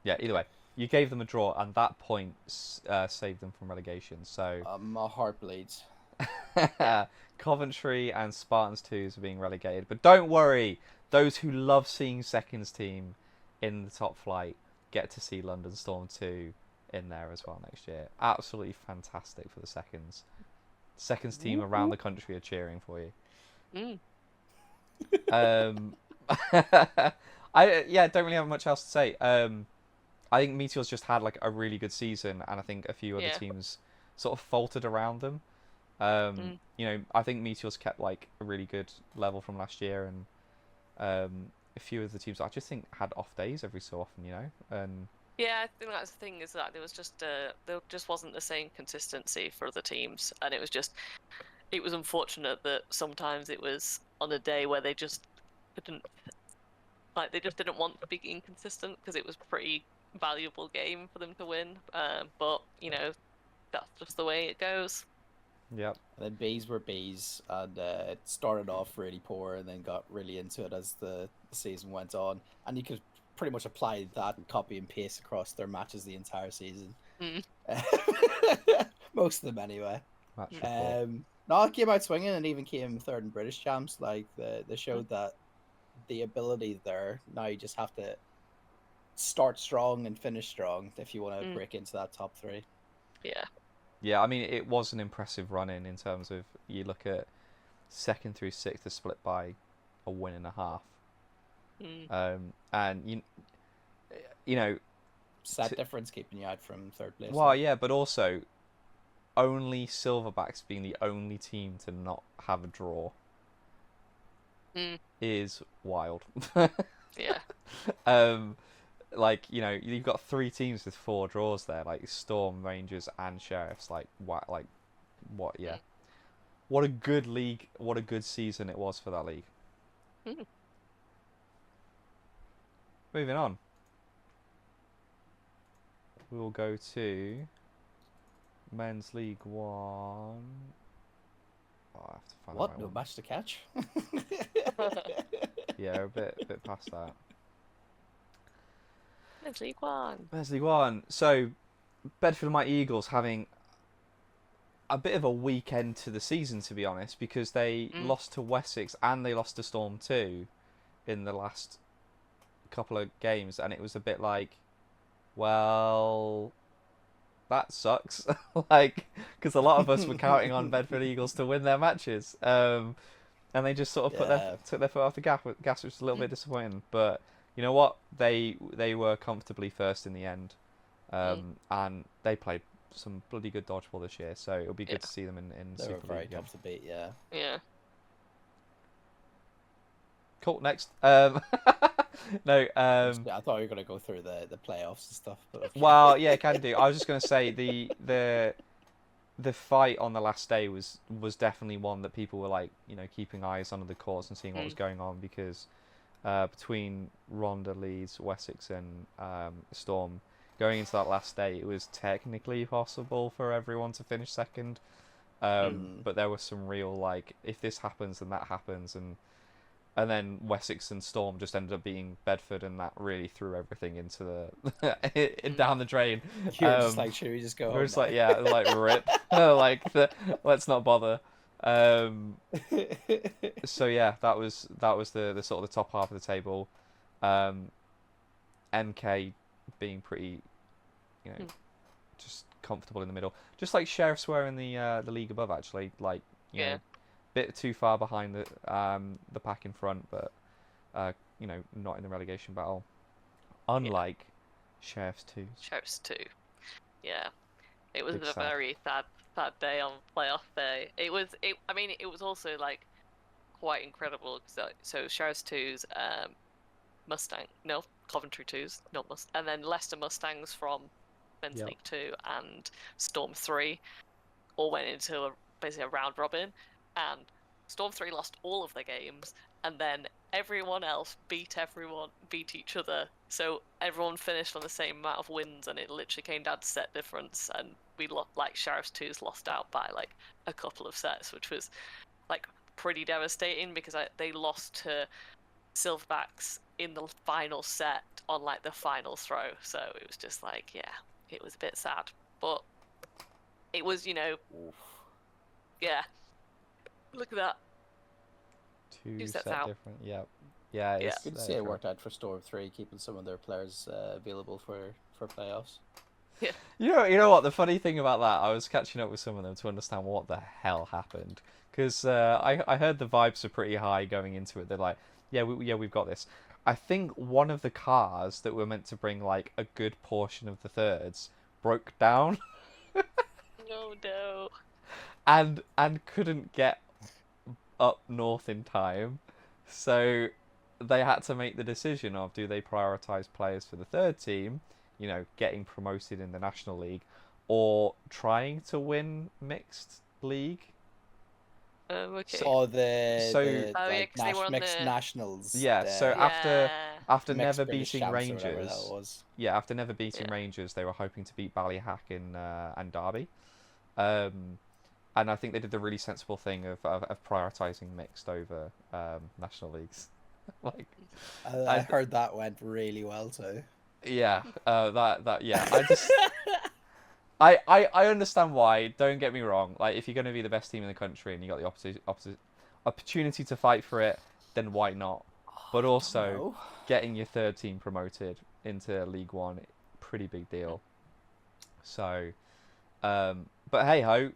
Yeah. Either way, you gave them a draw, and that point saved them from relegation. So My heart bleeds. Coventry and Spartans 2s are being relegated, but don't worry. Those who love seeing seconds team in the top flight get to see London Storm 2 in there as well next year. Absolutely fantastic for the seconds. Seconds team around the country are cheering for you. I don't really have much else to say. I think Meteor's just had like a really good season, and I think a few other Yeah. teams sort of faltered around them. I think Meteor's kept like a really good level from last year, and a few of the teams I just think had off days every so often, and Yeah, I think that's the thing, is that there just wasn't the same consistency for other teams, and it was unfortunate that sometimes it was on a day where they just didn't want to be inconsistent, because it was a pretty valuable game for them to win. But that's just the way it goes. yep. And then Bees were Bees, and it started off really poor, and then got really into it as the season went on. And you could pretty much apply that and copy and paste across their matches the entire season. Most of them, anyway. Match report. No, it came out swinging, and even came third in British champs. Like they showed that the ability there. Now you just have to start strong and finish strong if you want to break into that top 3. Yeah. Yeah, I mean it was an impressive run in terms of you look at second through sixth are split by a win and a half. And you know set difference keeping you out from third place. Well, yeah, but also only Silverbacks being the only team to not have a draw is wild. Yeah. You've got 3 teams with 4 draws there, like Storm, Rangers, and Sheriffs. Like what? Yeah, what a good league! What a good season it was for that league. Moving on, we will go to Men's League One. Oh, I have to find What? the No right one. match to catch? Yeah, a bit past that. Men's League One. Men's League One. So, Bedford Mighty Eagles having a bit of a weekend to the season, to be honest, because they lost to Wessex and they lost to Storm 2 in the last couple of games, and it was a bit like, well, that sucks. Like, because a lot of us were counting on Bedford Eagles to win their matches, and they just sort of Yeah. took their foot off the gas, which was a little bit disappointing. But you know what? They were comfortably first in the end, and they played some bloody good dodgeball this year. So it'll be Yeah. good to see them in They were Super very League again. tough to beat. Yeah. Yeah. Cool. Next. No. I thought you were gonna go through the playoffs and stuff, but okay. Well, yeah, can do. I was just gonna say the fight on the last day was definitely one that people were like, keeping eyes on the courts and seeing what was going on, because between Ronda, Leeds, Wessex, and Storm, going into that last day, it was technically possible for everyone to finish second. But there was some real, like, if this happens, then that happens, and then Wessex and Storm just ended up beating Bedford, and that really threw everything into the down the drain. You're just like, should we just go We're home just now? like, yeah, like rip, like let's not bother. So yeah, that was the sort of the top half of the table. MK being pretty, just comfortable in the middle, just like Sheriffs were in the league above, actually. Like, Yeah. bit too far behind the pack in front, but not in the relegation battle. Unlike Sheriffs 2. Sheriffs 2. Yeah. It was Big a sad. very sad day on playoff day. I mean, it was also like quite incredible. So Sheriffs 2's Coventry 2's, not Mustang, and then Leicester Mustangs from Men's Yep. League 2 and Storm 3 all went into basically a round robin, and Storm 3 lost all of their games, and then everyone else beat each other, so everyone finished on the same amount of wins, and it literally came down to set difference, and we like Sheriffs 2's lost out by like a couple of sets, which was like pretty devastating, because they lost to Silverbacks in the final set on like the final throw, so it was just like, yeah, it was a bit sad, but it was, Oof. yeah, look at that. Two sets set out. different. Yep. Yeah. Yeah. It's, Good to see it worked out for Storm 3, keeping some of their players available for playoffs. You know what? The funny thing about that, I was catching up with some of them to understand what the hell happened, because I heard the vibes were pretty high going into it. They're like, we've got this. I think one of the cars that were meant to bring like a good portion of the thirds broke down No. and couldn't get up north in time, so they had to make the decision of, do they prioritize players for the third team, getting promoted in the National League, or trying to win mixed league. Okay. So the Oh, yeah, 'cause they were on mixed the- nationals. Yeah, so Yeah. after mixed never British beating champs or whatever the hell Rangers, it was. after never beating Yeah. Rangers, they were hoping to beat Ballyhack and Derby. And I think they did the really sensible thing of prioritizing mixed over national leagues. Like, I heard that went really well too. yeah, I just I understand why. Don't get me wrong. Like, if you're going to be the best team in the country and you got the opportunity to fight for it, then why not? But also, know. getting your third team promoted into League One, pretty big deal. So, but hey ho,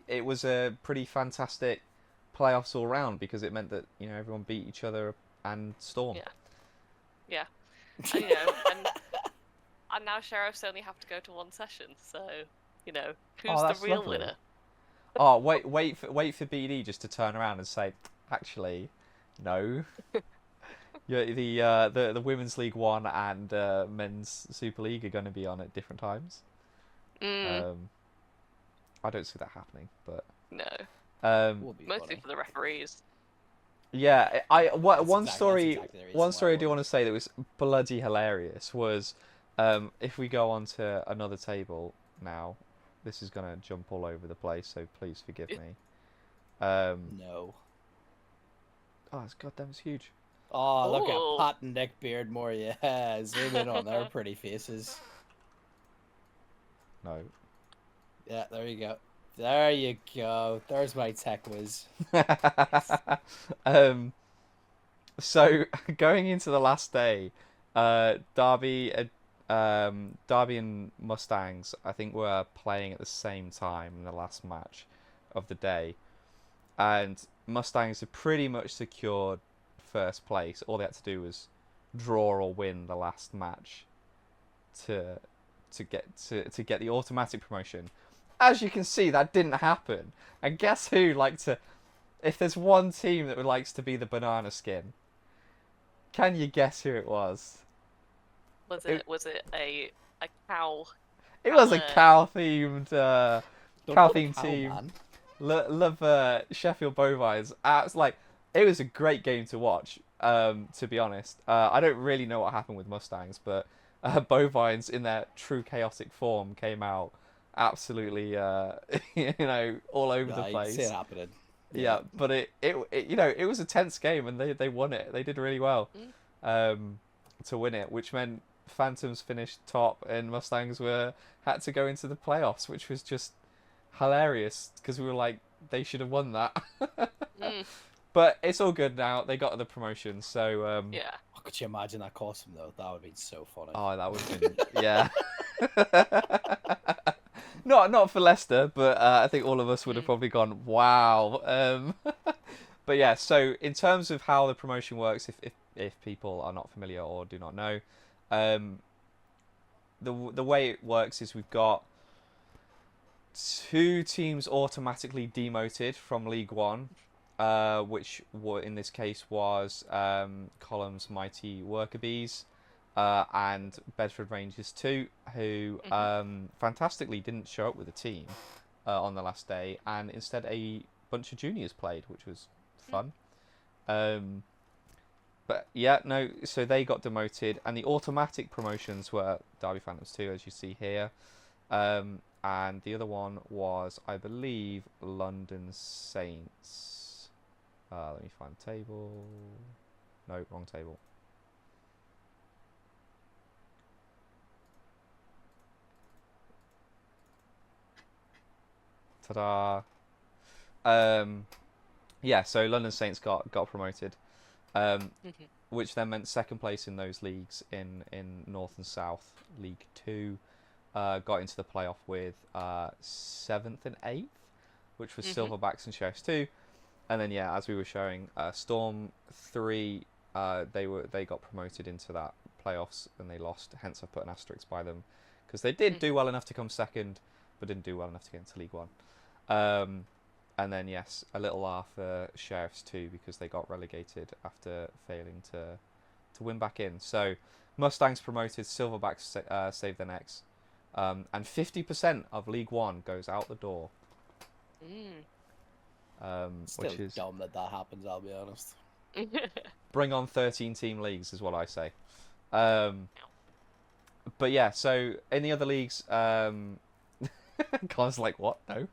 it was a pretty fantastic playoffs all round, because it meant that everyone beat each other and Storm. Yeah. And, and now Sheriffs only have to go to one session, so who's the that's real lovely. winner? Oh, wait for BD just to turn around and say, actually, no. The Women's League One and Men's Super League are going to be on at different times. I don't see that happening, but No. Will be Mostly funny. for the referees. yeah. One that's story exactly the reason one why story I I do wouldn't. want to say that was bloody hilarious was, if we go on to another table now, this is gonna jump all over the place, so please forgive me. No. Oh, it's goddamn, it's huge. Oh, look Ooh. at Pat and Nick Beardmore. Yeah, zoom in on their pretty faces. No. Yeah, there you go. There you go. There's my tech whiz. So going into the last day, Derby Derby and Mustangs, I think, were playing at the same time in the last match of the day, and Mustangs had pretty much secured first place. All they had to do was draw or win the last match to to get the automatic promotion. As you can see, that didn't happen. And guess who liked to? If there's one team that likes to be the banana skin, can you guess who it was? Was it a cow? It was a Colour. Don't cow call it themed cow, team. man. Love Sheffield Bovines. It's like it was a great game to watch. To be honest, I don't really know what happened with Mustangs, but Bovines in their true chaotic form came out absolutely, all over the I can see it place. happening. Yeah, but it was a tense game and they won it. They did really well Mm. to win it, which meant Phantoms finished top and Mustangs had to go into the playoffs, which was just hilarious because we were like they should have won that. Mm. But it's all good now. They got the promotion, so Yeah. Oh, could you imagine that costume though? That would have been so funny. oh, that would have been yeah. Not for Leicester, but I think all of us would have Mm. probably gone wow. But yeah, so in terms of how the promotion works, if people are not familiar or do not know, um, the way it works is we've got two teams automatically demoted from League One, which in this case was Colm's Mighty Worker Bees and Bedford Rangers 2, who fantastically didn't show up with a team on the last day, and instead a bunch of juniors played, which was fun. But yeah, no, so they got demoted, and the automatic promotions were Derby Phantoms 2, as you see here. And the other one was, I believe, London Saints. Let me find the table. No, wrong table. Ta-da! Yeah, so London Saints got promoted, which then meant second place in those leagues in North and South League 2. Got into the playoff with 7th and 8th, which was Silverbacks and Sheriffs 2. And then yeah, as we were showing, Storm 3, they got promoted into that playoffs and they lost. Hence, I put an asterisk by them because they did do well enough to come second, but didn't do well enough to get into League One. And then yes, a little R for Sheriffs 2 because they got relegated after failing to win back in. So Mustangs promoted, Silverbacks saved their necks. And 50% of League One goes out the door. Still Which is dumb that happens, I'll be honest. bring on 13 team leagues is what I say. But yeah, so in the other leagues, Connor's like, what? No.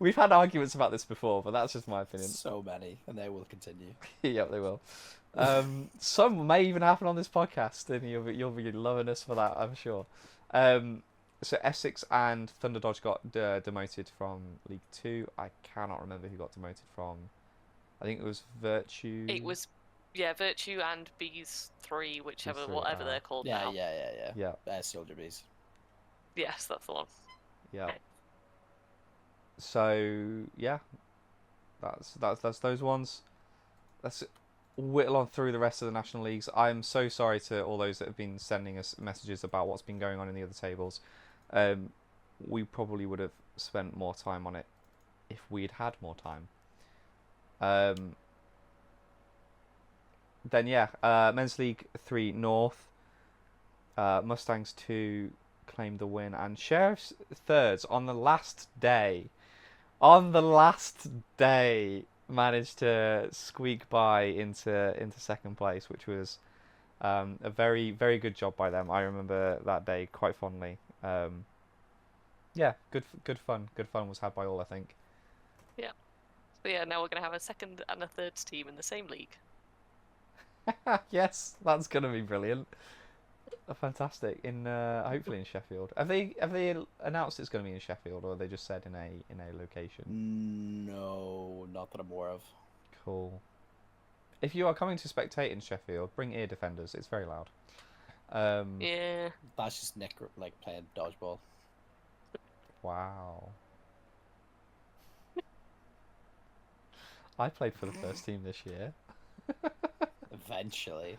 We've had arguments about this before, but that's just my opinion. So many, and they will continue. Yep, they will. Some may even happen on this podcast, and you'll be loving us for that, I'm sure. So Essex and Thunder Dodge got demoted from League 2. I cannot remember who got demoted from. I think it was Virtue. It was, yeah, Virtue and Bees 3, whichever, three, whatever they're called Yeah, now. yeah. Soldier Bees. Yes, that's the one. Yeah. So yeah, that's those ones. Let's whittle on through the rest of the national leagues. I'm so sorry to all those that have been sending us messages about what's been going on in the other tables. We probably would have spent more time on it if we'd had more time. Then yeah, Men's League 3 North, Mustangs 2 claimed the win, and Sheriffs thirds on the last day. Managed to squeak by into second place, which was a very, very good job by them. I remember that day quite fondly. Yeah, good fun. Good fun was had by all, I think. Yeah. So yeah, now we're going to have a second and a third team in the same league. Yes, that's gonna be brilliant. Fantastic. In hopefully in Sheffield. Have they announced it's going to be in Sheffield, or have they just said in a location? No, not that I'm aware of. Cool. If you are coming to spectate in Sheffield, bring ear defenders. It's very loud. Yeah. That's just Nick like playing dodgeball. Wow. I played for the first team this year. Eventually.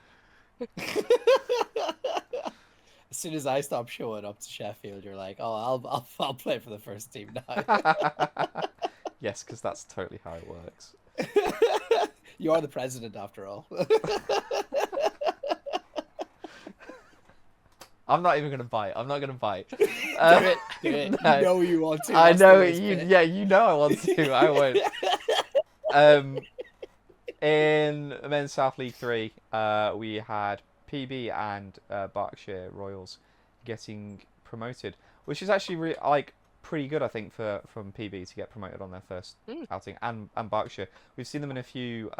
As soon as I stop showing up to Sheffield, you're like, "Oh, I'll play for the first team now." Yes, because that's totally how it works. You are the president, after all. I'm not even gonna bite. I'm not gonna bite. Do it. No. You know you want to. I That's the know worst you. bit. Yeah, you know I want to. I won't. In Men's South League 3, we had PB and Berkshire Royals getting promoted, which is actually pretty good, I think, from PB to get promoted on their first outing, and Berkshire. We've seen them in a few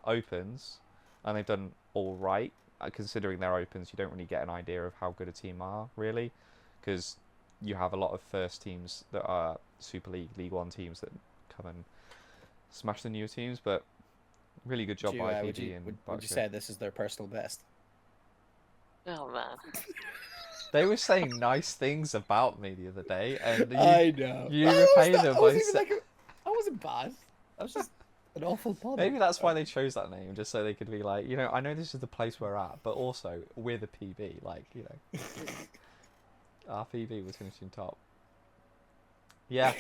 opens, and they've done all right. Considering their opens, you don't really get an idea of how good a team are, really, because you have a lot of first teams that are Super League, League One teams that come and smash the newer teams, but really good job by PB and would Berkshire. you say this is their personal best? Oh man. They were saying nice things about me the other day, and I know. you repay them by I wasn't bad. I was just an awful pod. Maybe that's why they chose that name, just so they could be like, I know this is the place we're at, but also we're the PB, our PB was finishing top. Yeah.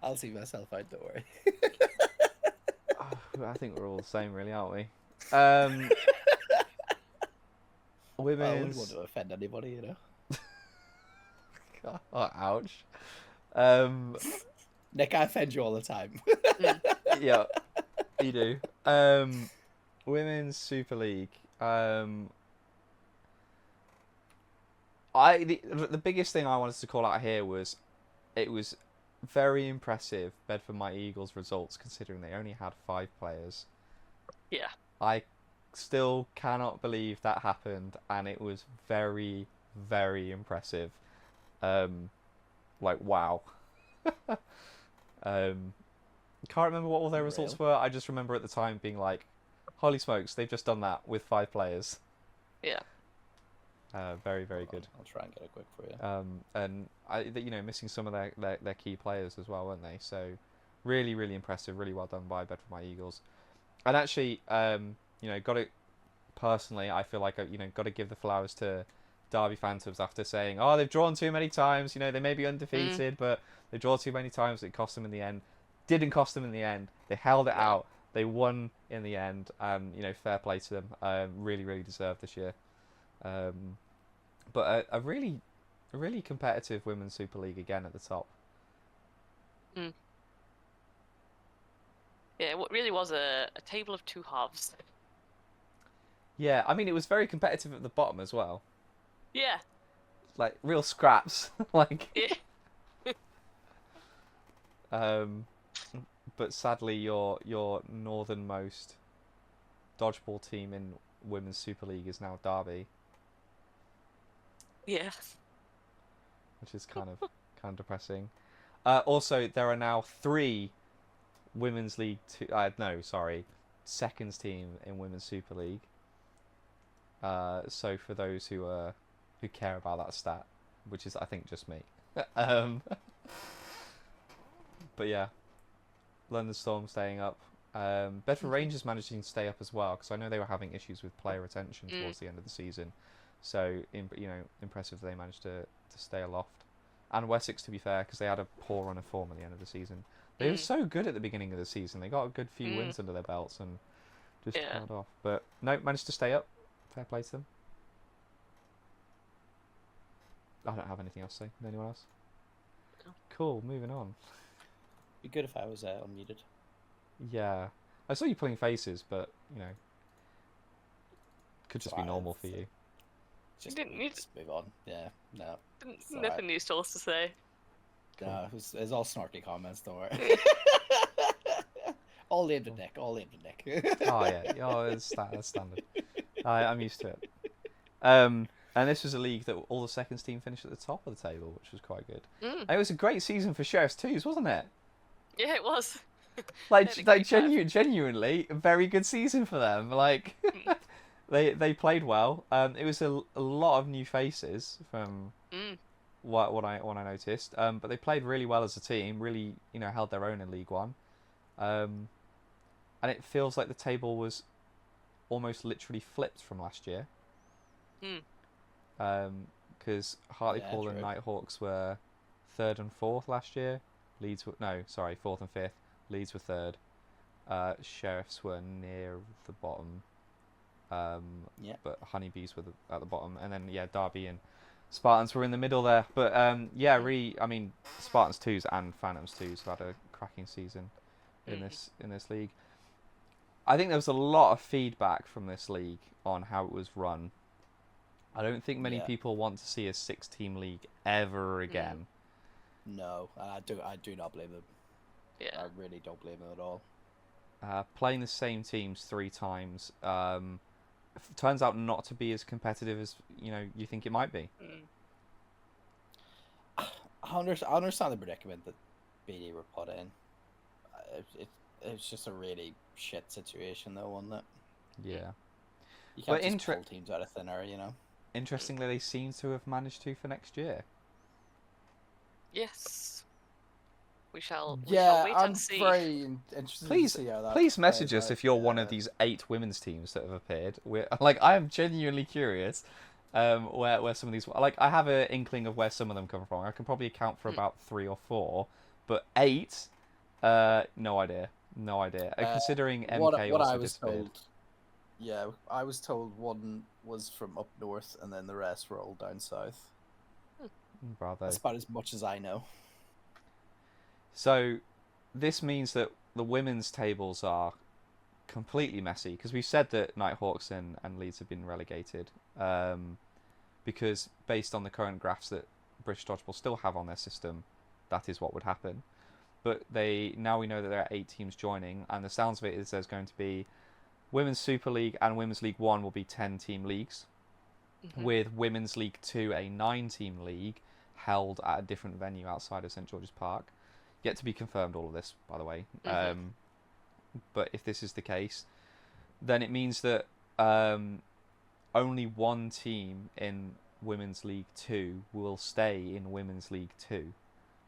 I'll see myself out, don't worry. I think we're all the same, really, aren't we? Women's. I wouldn't want to offend anybody, you know. Oh, ouch. Nick, I offend you all the time. Yeah, you do. Women's Super League. The biggest thing I wanted to call out here was it was very impressive Bedford Mighty Eagles results, considering they only had 5 players. Yeah. I still cannot believe that happened, and it was very, very impressive. Wow. Can't remember what all their results were. I just remember at the time being like, holy smokes, they've just done that with 5 players. Yeah. Very, very good. I'll try and get it quick for you. And missing some of their key players as well, weren't they? So really, really impressive. Really well done by Bedford Mighty Eagles. And actually, got it personally. I feel like got to give the flowers to Derby Phantoms after saying, oh, they've drawn too many times. They may be undefeated, but they draw too many times. It cost them in the end. Didn't cost them in the end. They held it out. They won in the end. Fair play to them. Really, really deserved this year. But a really competitive Women's Super League again at the top. Yeah, it really was a table of 2 halves. Yeah, I mean, it was very competitive at the bottom as well. Yeah. Like, real scraps. Yeah. But sadly, your northernmost dodgeball team in Women's Super League is now Derby. Yeah. Which is kind of depressing. Also, there are now 3 Women's League seconds team in Women's Super League. So for those who care about that stat, which is I think just me. But yeah, London Storm staying up. Bedford Rangers managing to stay up as well, because I know they were having issues with player retention towards the end of the season. So impressive they managed to stay aloft. And Wessex, to be fair, because they had a poor run of form at the end of the season. They were so good at the beginning of the season. They got a good few wins under their belts and just held off. But no, managed to stay up. Fair play to them. I don't have anything else to say. Anyone else? No. Cool, moving on. Be good if I was unmuted. Yeah. I saw you pulling faces, but, could just be normal for you. Just move on. Yeah, no. Nothing useful to say. No, it's all snarky comments, don't worry. All aimed at Nick, Oh, yeah. Oh, it's standard. I'm used to it. And this was a league that all the seconds team finished at the top of the table, which was quite good. And it was a great season for Sheriff's Twos, wasn't it? Yeah, it was. Genuinely, a very good season for them. they played well. It was a lot of new faces from Mm, what I noticed. But they played really well as a team. Really, held their own in League One. Um, and it feels like the table was almost literally flipped from last year. mm, Because Yeah, Hartlepool and true. Nighthawks were third and fourth last year. Leeds were no, sorry, fourth and fifth. Leeds were third. Sheriffs were near the bottom, Yeah. but Honeybees were at the bottom, and then Derby and Spartans were in the middle there. But mm, really, I mean, Spartans twos and Phantoms twos have had a cracking season in mm, this league. I think there was a lot of feedback from this league on how it was run. I don't think many Yeah. people want to see a 6-team league ever mm. again. No, I do not blame them. Yeah. I really don't blame them at all. Playing the same teams 3 times turns out not to be as competitive as you think it might be. Mm. I understand the predicament that BD were put in. It's just a really shit situation, though, wasn't it? Yeah, You but can't just pull teams out of thin air, you know. interestingly, they seem to have managed to for next year. Yes. We shall Yeah, wait I'm and see. very interested to Please, see how that please message plays us out. if you're one of these 8 women's teams that have appeared. We're like, I am genuinely curious. Where some of these, like, I have an inkling of where some of them come from. I can probably account for Mm. about 3 or 4, but 8, no idea, no idea. Considering MK What also I was disappeared. told, yeah, I was told one was from up north, and then the rest were all down south. Bravo. That's about as much as I know. So, this means that the women's tables are completely messy because we've said that Nighthawks and Leeds have been relegated. Because based on the current graphs that British Dodgeball still have on their system, that is what would happen. But now we know that there are 8 teams joining, and the sounds of it is there's going to be Women's Super League and Women's League One will be 10-team leagues, Mhm. with Women's League Two a 9-team league held at a different venue outside of St George's Park. Yet to be confirmed, all of this, by the way. Mhm. But if this is the case, then it means that only one team in Women's League 2 will stay in Women's League 2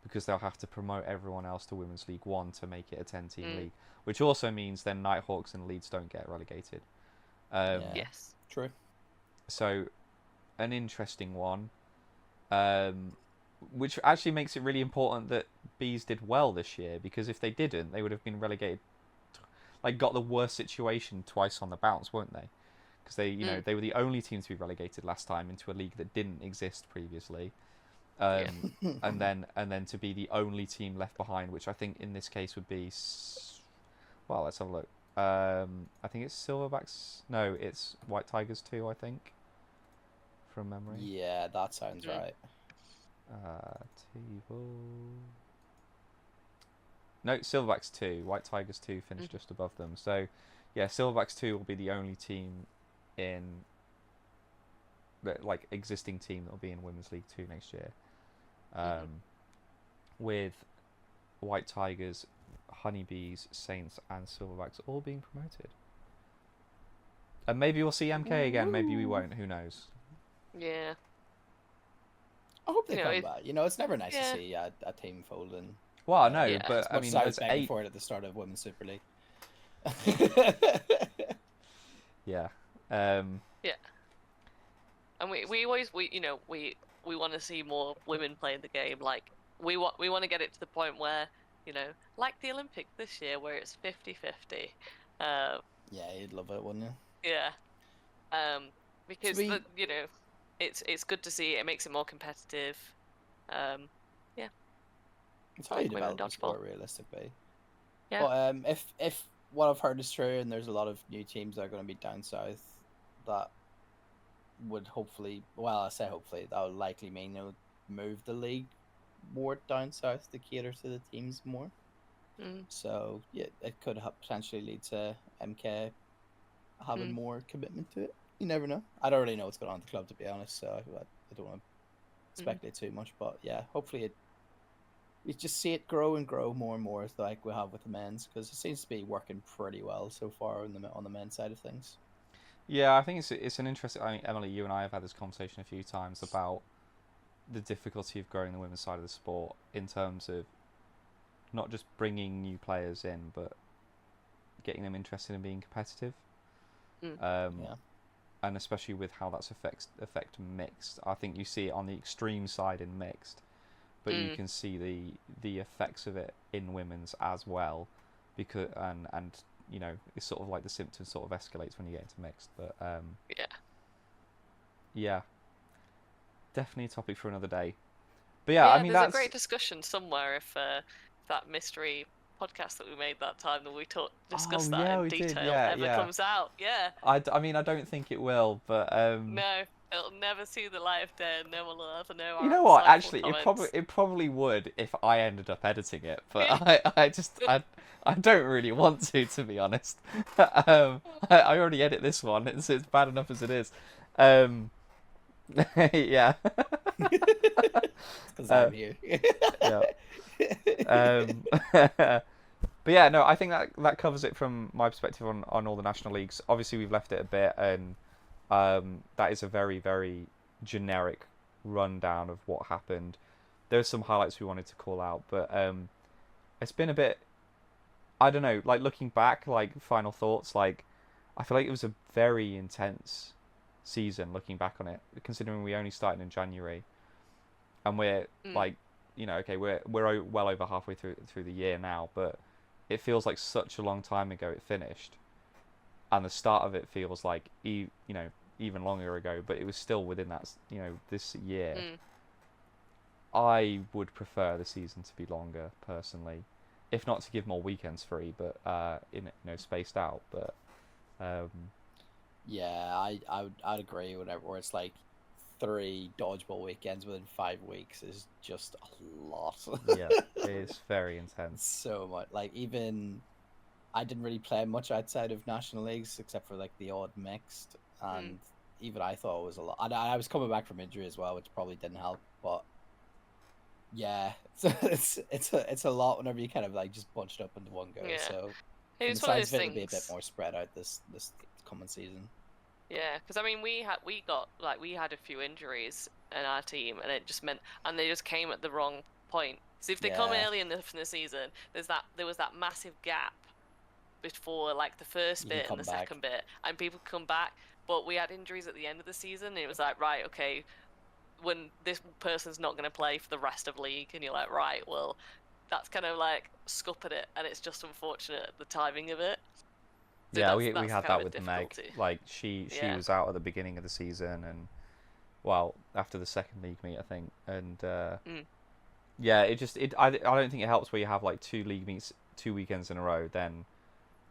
because they'll have to promote everyone else to Women's League 1 to make it a 10-team Mm. league, which also means then Nighthawks and Leeds don't get relegated. Yeah, Yes. true. So, an interesting one, which actually makes it really important that Bees did well this year, because if they didn't, they would have been relegated, like got the worst situation twice on the bounce, weren't they? Because Mm. they were the only team to be relegated last time into a league that didn't exist previously, Yeah. and then to be the only team left behind, which I think in this case would be, well, let's have a look. I think it's Silverbacks. No, it's White Tigers 2, I think, from memory. Yeah, that sounds Mm. right. Table. No, Silverbacks 2. White Tigers 2 finished just above them. So, yeah, Silverbacks 2 will be the only team in like existing team that will be in Women's League 2 next year. With White Tigers, Honeybees, Saints, and Silverbacks all being promoted. And maybe we'll see MK again. Maybe we won't. Who knows? Yeah. I hope they You know, come back. You know, it's never nice yeah. to see a team folding. Well, I know, Yeah. but As I much mean, as I was there's begging 8. for it at the start of Women's Super League. Yeah. Yeah. And we always we want to see more women playing the game. Like we want to get it to the point where, like the Olympics this year, where it's 50-50. Yeah, you'd love it, wouldn't you? Yeah. Because it's good to see. It makes it more competitive. Yeah. It's how you Like women develop the dodgeball. sport realistically. Yeah. But if what I've heard is true, and there's a lot of new teams that are going to be down south, that would hopefully, well, I say hopefully, that would likely mean it would move the league more down south to cater to the teams more. Mm. So yeah, it could potentially lead to MK having more commitment to it. You never know. I don't really know what's going on at the club, to be honest, so I don't want to speculate too much. But yeah, hopefully you just see it grow and grow more and more, like we have with the men's, because it seems to be working pretty well so far on the men's side of things. Yeah, I think it's an interesting. I mean, Emily, you and I have had this conversation a few times about the difficulty of growing the women's side of the sport in terms of not just bringing new players in, but getting them interested in being competitive. Mm. Yeah. And especially with how that's affect mixed. I think you see it on the extreme side in mixed, but you can see the effects of it in women's as well, because and you know, it's sort of like the symptoms sort of escalates when you get into mixed. But Yeah. yeah, definitely a topic for another day. But yeah, I mean there's that's a great discussion somewhere if that mystery podcast that we made that time that we oh discussed that yeah in we did detail yeah ever yeah. comes out. Yeah. I mean I don't think it will, but No, it'll never see the light of day, and no one will ever know you our know what? insightful Actually, comments. it probably would if I ended up editing it, but Yeah. I don't really want to be honest. I already edit this one. It's bad enough as it is. Yeah. Because I'm here. Yeah. But yeah, no, I think that covers it from my perspective on all the national leagues. Obviously, we've left it a bit, and that is a very, very generic rundown of what happened. There's some highlights we wanted to call out, but it's been a bit. I don't know. Like looking back, like final thoughts. Like I feel like it was a very intense season. Looking back on it, considering we only started in January, and we're like, you know, okay, we're well over halfway through the year now, but it feels like such a long time ago it finished, and the start of it feels like you know, even longer ago, but it was still within that, you know, this year. I would prefer the season to be longer personally, if not to give more weekends free, but in, you know, spaced out. But Yeah, I'd agree. Where it's like 3 dodgeball weekends within 5 weeks is just a lot. yeah, it is very intense. So much. Like even I didn't really play much outside of national leagues except for like the odd mixed, and even I thought it was a lot. And I was coming back from injury as well, which probably didn't help. But yeah, it's a lot whenever you kind of like just bunch it up into one go. Yeah. So It from was the one of size those of it, it'll be a bit things. more spread out this coming season. Yeah, because I mean, we had a few injuries in our team, and it just meant, and they just came at the wrong point. So if they come Yeah. early enough in the season, there was that massive gap before like the first You can bit and come the back. second bit, and people could come back. But we had injuries at the end of the season, and it was like, right, okay, when this person's not going to play for the rest of league, and you're like, right, well, that's kind of like scupping it, and it's just unfortunate the timing of it. So Yeah, that's we had kind that of a with Meg. difficulty. Like she Yeah. was out at the beginning of the season, and well, after the second league meet, I think, and yeah, I don't think it helps where you have like 2 league meets 2 weekends in a row, then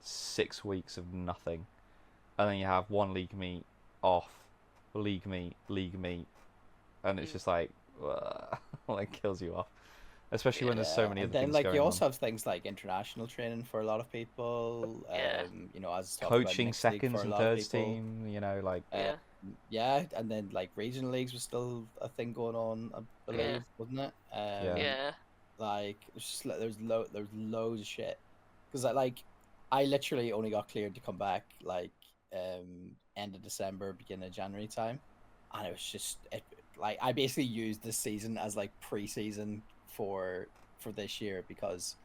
6 weeks of nothing, and then you have one league meet off, league meet, and it's just like like kills you off, especially when there's so many And other then things like going you on. also have things like international training for a lot of people. Yeah. You know, as talked about Coaching mixed league seconds for a and lot of thirds people. team, you know, like Yeah. Yeah, and then like regional leagues was still a thing going on, I believe, wasn't it? Yeah. Like it's just like there's loads of shit because I literally only got cleared to come back like end of December, beginning of January time, and it was just like I basically used this season as like pre-season for this year because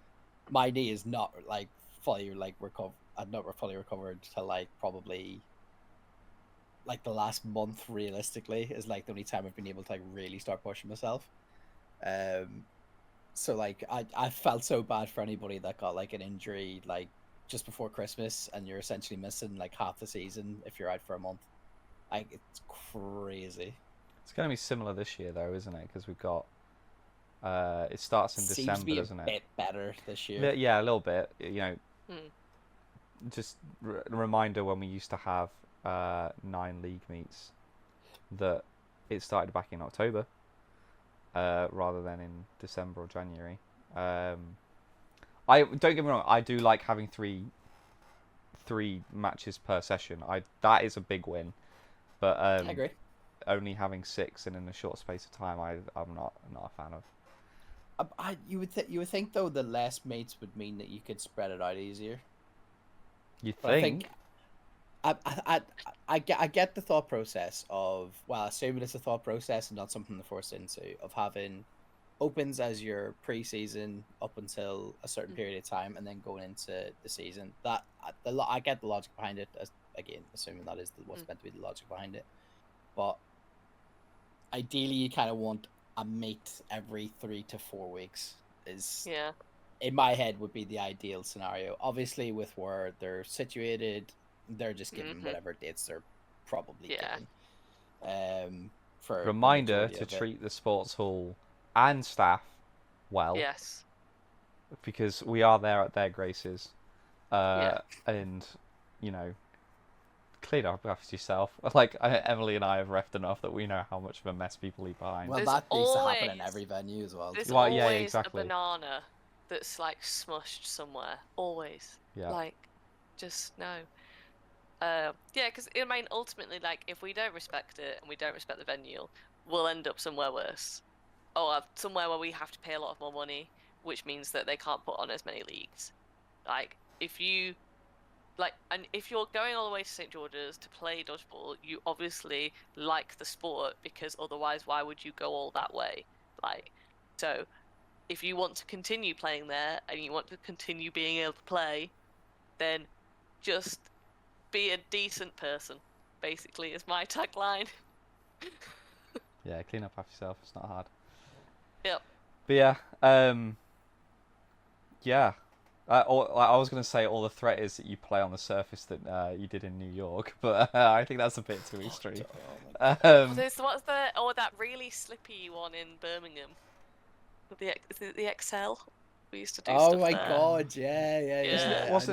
my knee is not like fully like recovered. I'd not fully recovered till like probably like the last month realistically is like the only time I've been able to like really start pushing myself. So like I felt so bad for anybody that got like an injury like just before Christmas and you're essentially missing like half the season if you're out for a month. Like it's crazy. it's going to be similar this year though, isn't it? Because we've got it starts in Seems to December, be a doesn't it? bit better this year. Yeah, a little bit. You know, Hmm. just a reminder when we used to have 9 league meets that it started back in October rather than in December or January. I don't get me wrong, I do like having three matches per session. That is a big win, but I agree. only having 6 and in a short space of time, I'm not a fan of. You would think though the less mates would mean that you could spread it out easier. You But think? I get the thought process of, well, assuming it's a thought process and not something to force into, of having opens as your pre-season up until a certain period of time and then going into the season. That I get the logic behind it, as again assuming that is what's meant to be the logic behind it. But ideally you kind of want a meet every 3 to 4 weeks is in my head would be the ideal scenario. Obviously with where they're situated, they're just given whatever dates they're probably given. For Reminder to treat the sports hall and staff well. Yes. Because we are there at their graces. And, you know, clean up after yourself. Like, Emily and I have refed enough that we know how much of a mess people leave behind. Well, that needs to happen in every venue as well. There's always a banana that's, like, smushed somewhere. Always. Yeah. Like, just no. Yeah, because, I mean, ultimately, like, if we don't respect it and we don't respect the venue, we'll end up somewhere worse. Or somewhere where we have to pay a lot of more money, which means that they can't put on as many leagues. Like, if you... Like, and if you're going all the way to St. George's to play dodgeball, you obviously like the sport, because otherwise why would you go all that way? Like, so if you want to continue playing there and you want to continue being able to play, then just be a decent person, basically, is my tagline. Yeah, clean up after yourself. It's not hard. Yep. But yeah, yeah. I was going to say all the threat is that you play on the surface that you did in New York, but I think that's a bit too extreme. What's that really slippy one in Birmingham? The Excel? We used to do stuff Oh my there. God, yeah. Was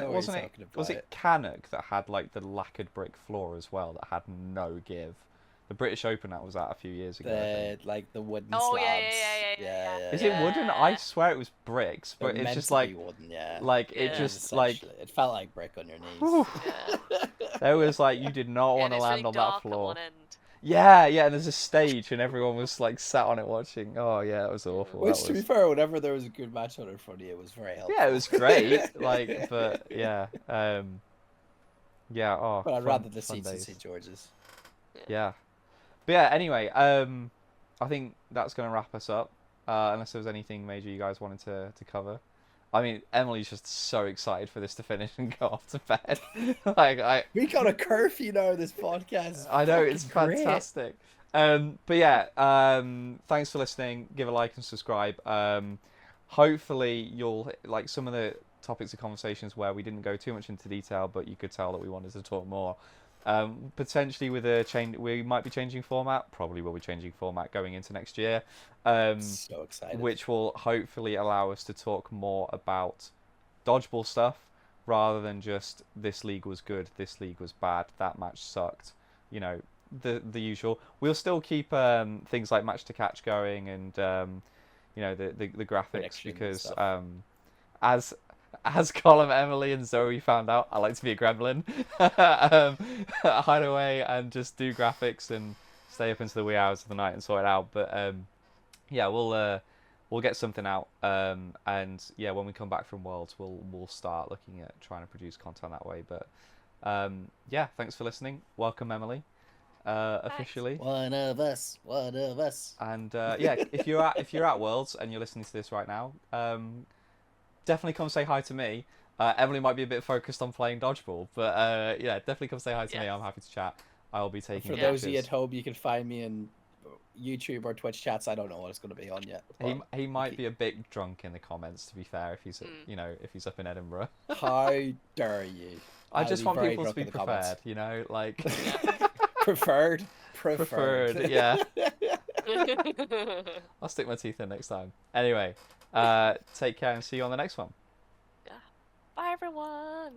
it Cannock that had like the lacquered brick floor as well that had no give? The British Open that was at a few years ago. Like the wooden slabs. Yeah. Is it wooden? I swear it was bricks, but it's just like wooden, it just like it felt like brick on your knees. There was like you did not want to land on that floor. One end. Yeah, and there's a stage and everyone was like sat on it watching. Oh yeah, it was awful. Which, to be fair, whenever there was a good match on in front of you, it was very helpful. Yeah, it was great. Like, but yeah, yeah. Oh, but I'd rather the seats in St. George's. Yeah. But yeah, anyway, I think that's going to wrap us up. Unless there was anything major you guys wanted to cover. I mean, Emily's just so excited for this to finish and go off to bed. We got a curfew now. This podcast. I know, it's fantastic. But yeah, thanks for listening. Give a like and subscribe. Hopefully, you'll like some of the topics of conversations where we didn't go too much into detail, but you could tell that we wanted to talk more. Potentially with a change, we might be changing format. Probably will be changing format going into next year. So excited. Which will hopefully allow us to talk more about dodgeball stuff rather than just this league was good, this league was bad, that match sucked. You know, the usual. We'll still keep things like match to catch going and you know the graphics, because as Colm, Emily, and Zoe found out, I like to be a gremlin. Hide away and just do graphics and stay up into the wee hours of the night and sort it out. But yeah, we'll get something out. And yeah, when we come back from Worlds, we'll start looking at trying to produce content that way. But yeah, thanks for listening. Welcome, Emily. Officially. One of us. And yeah, if you're at Worlds and you're listening to this right now, definitely come say hi to me. Emily might be a bit focused on playing dodgeball, but yeah, definitely come say hi to me. I'm happy to chat. I'll be taking For those of you at home, you can find me in YouTube or Twitch chats. I don't know what it's going to be on yet. He might be a bit drunk in the comments, to be fair, if he's if he's up in Edinburgh. How dare you? I just want people to be prepared, you know, like preferred, yeah. I'll stick my teeth in next time. Anyway, take care and see you on the next one. Yeah. Bye, everyone.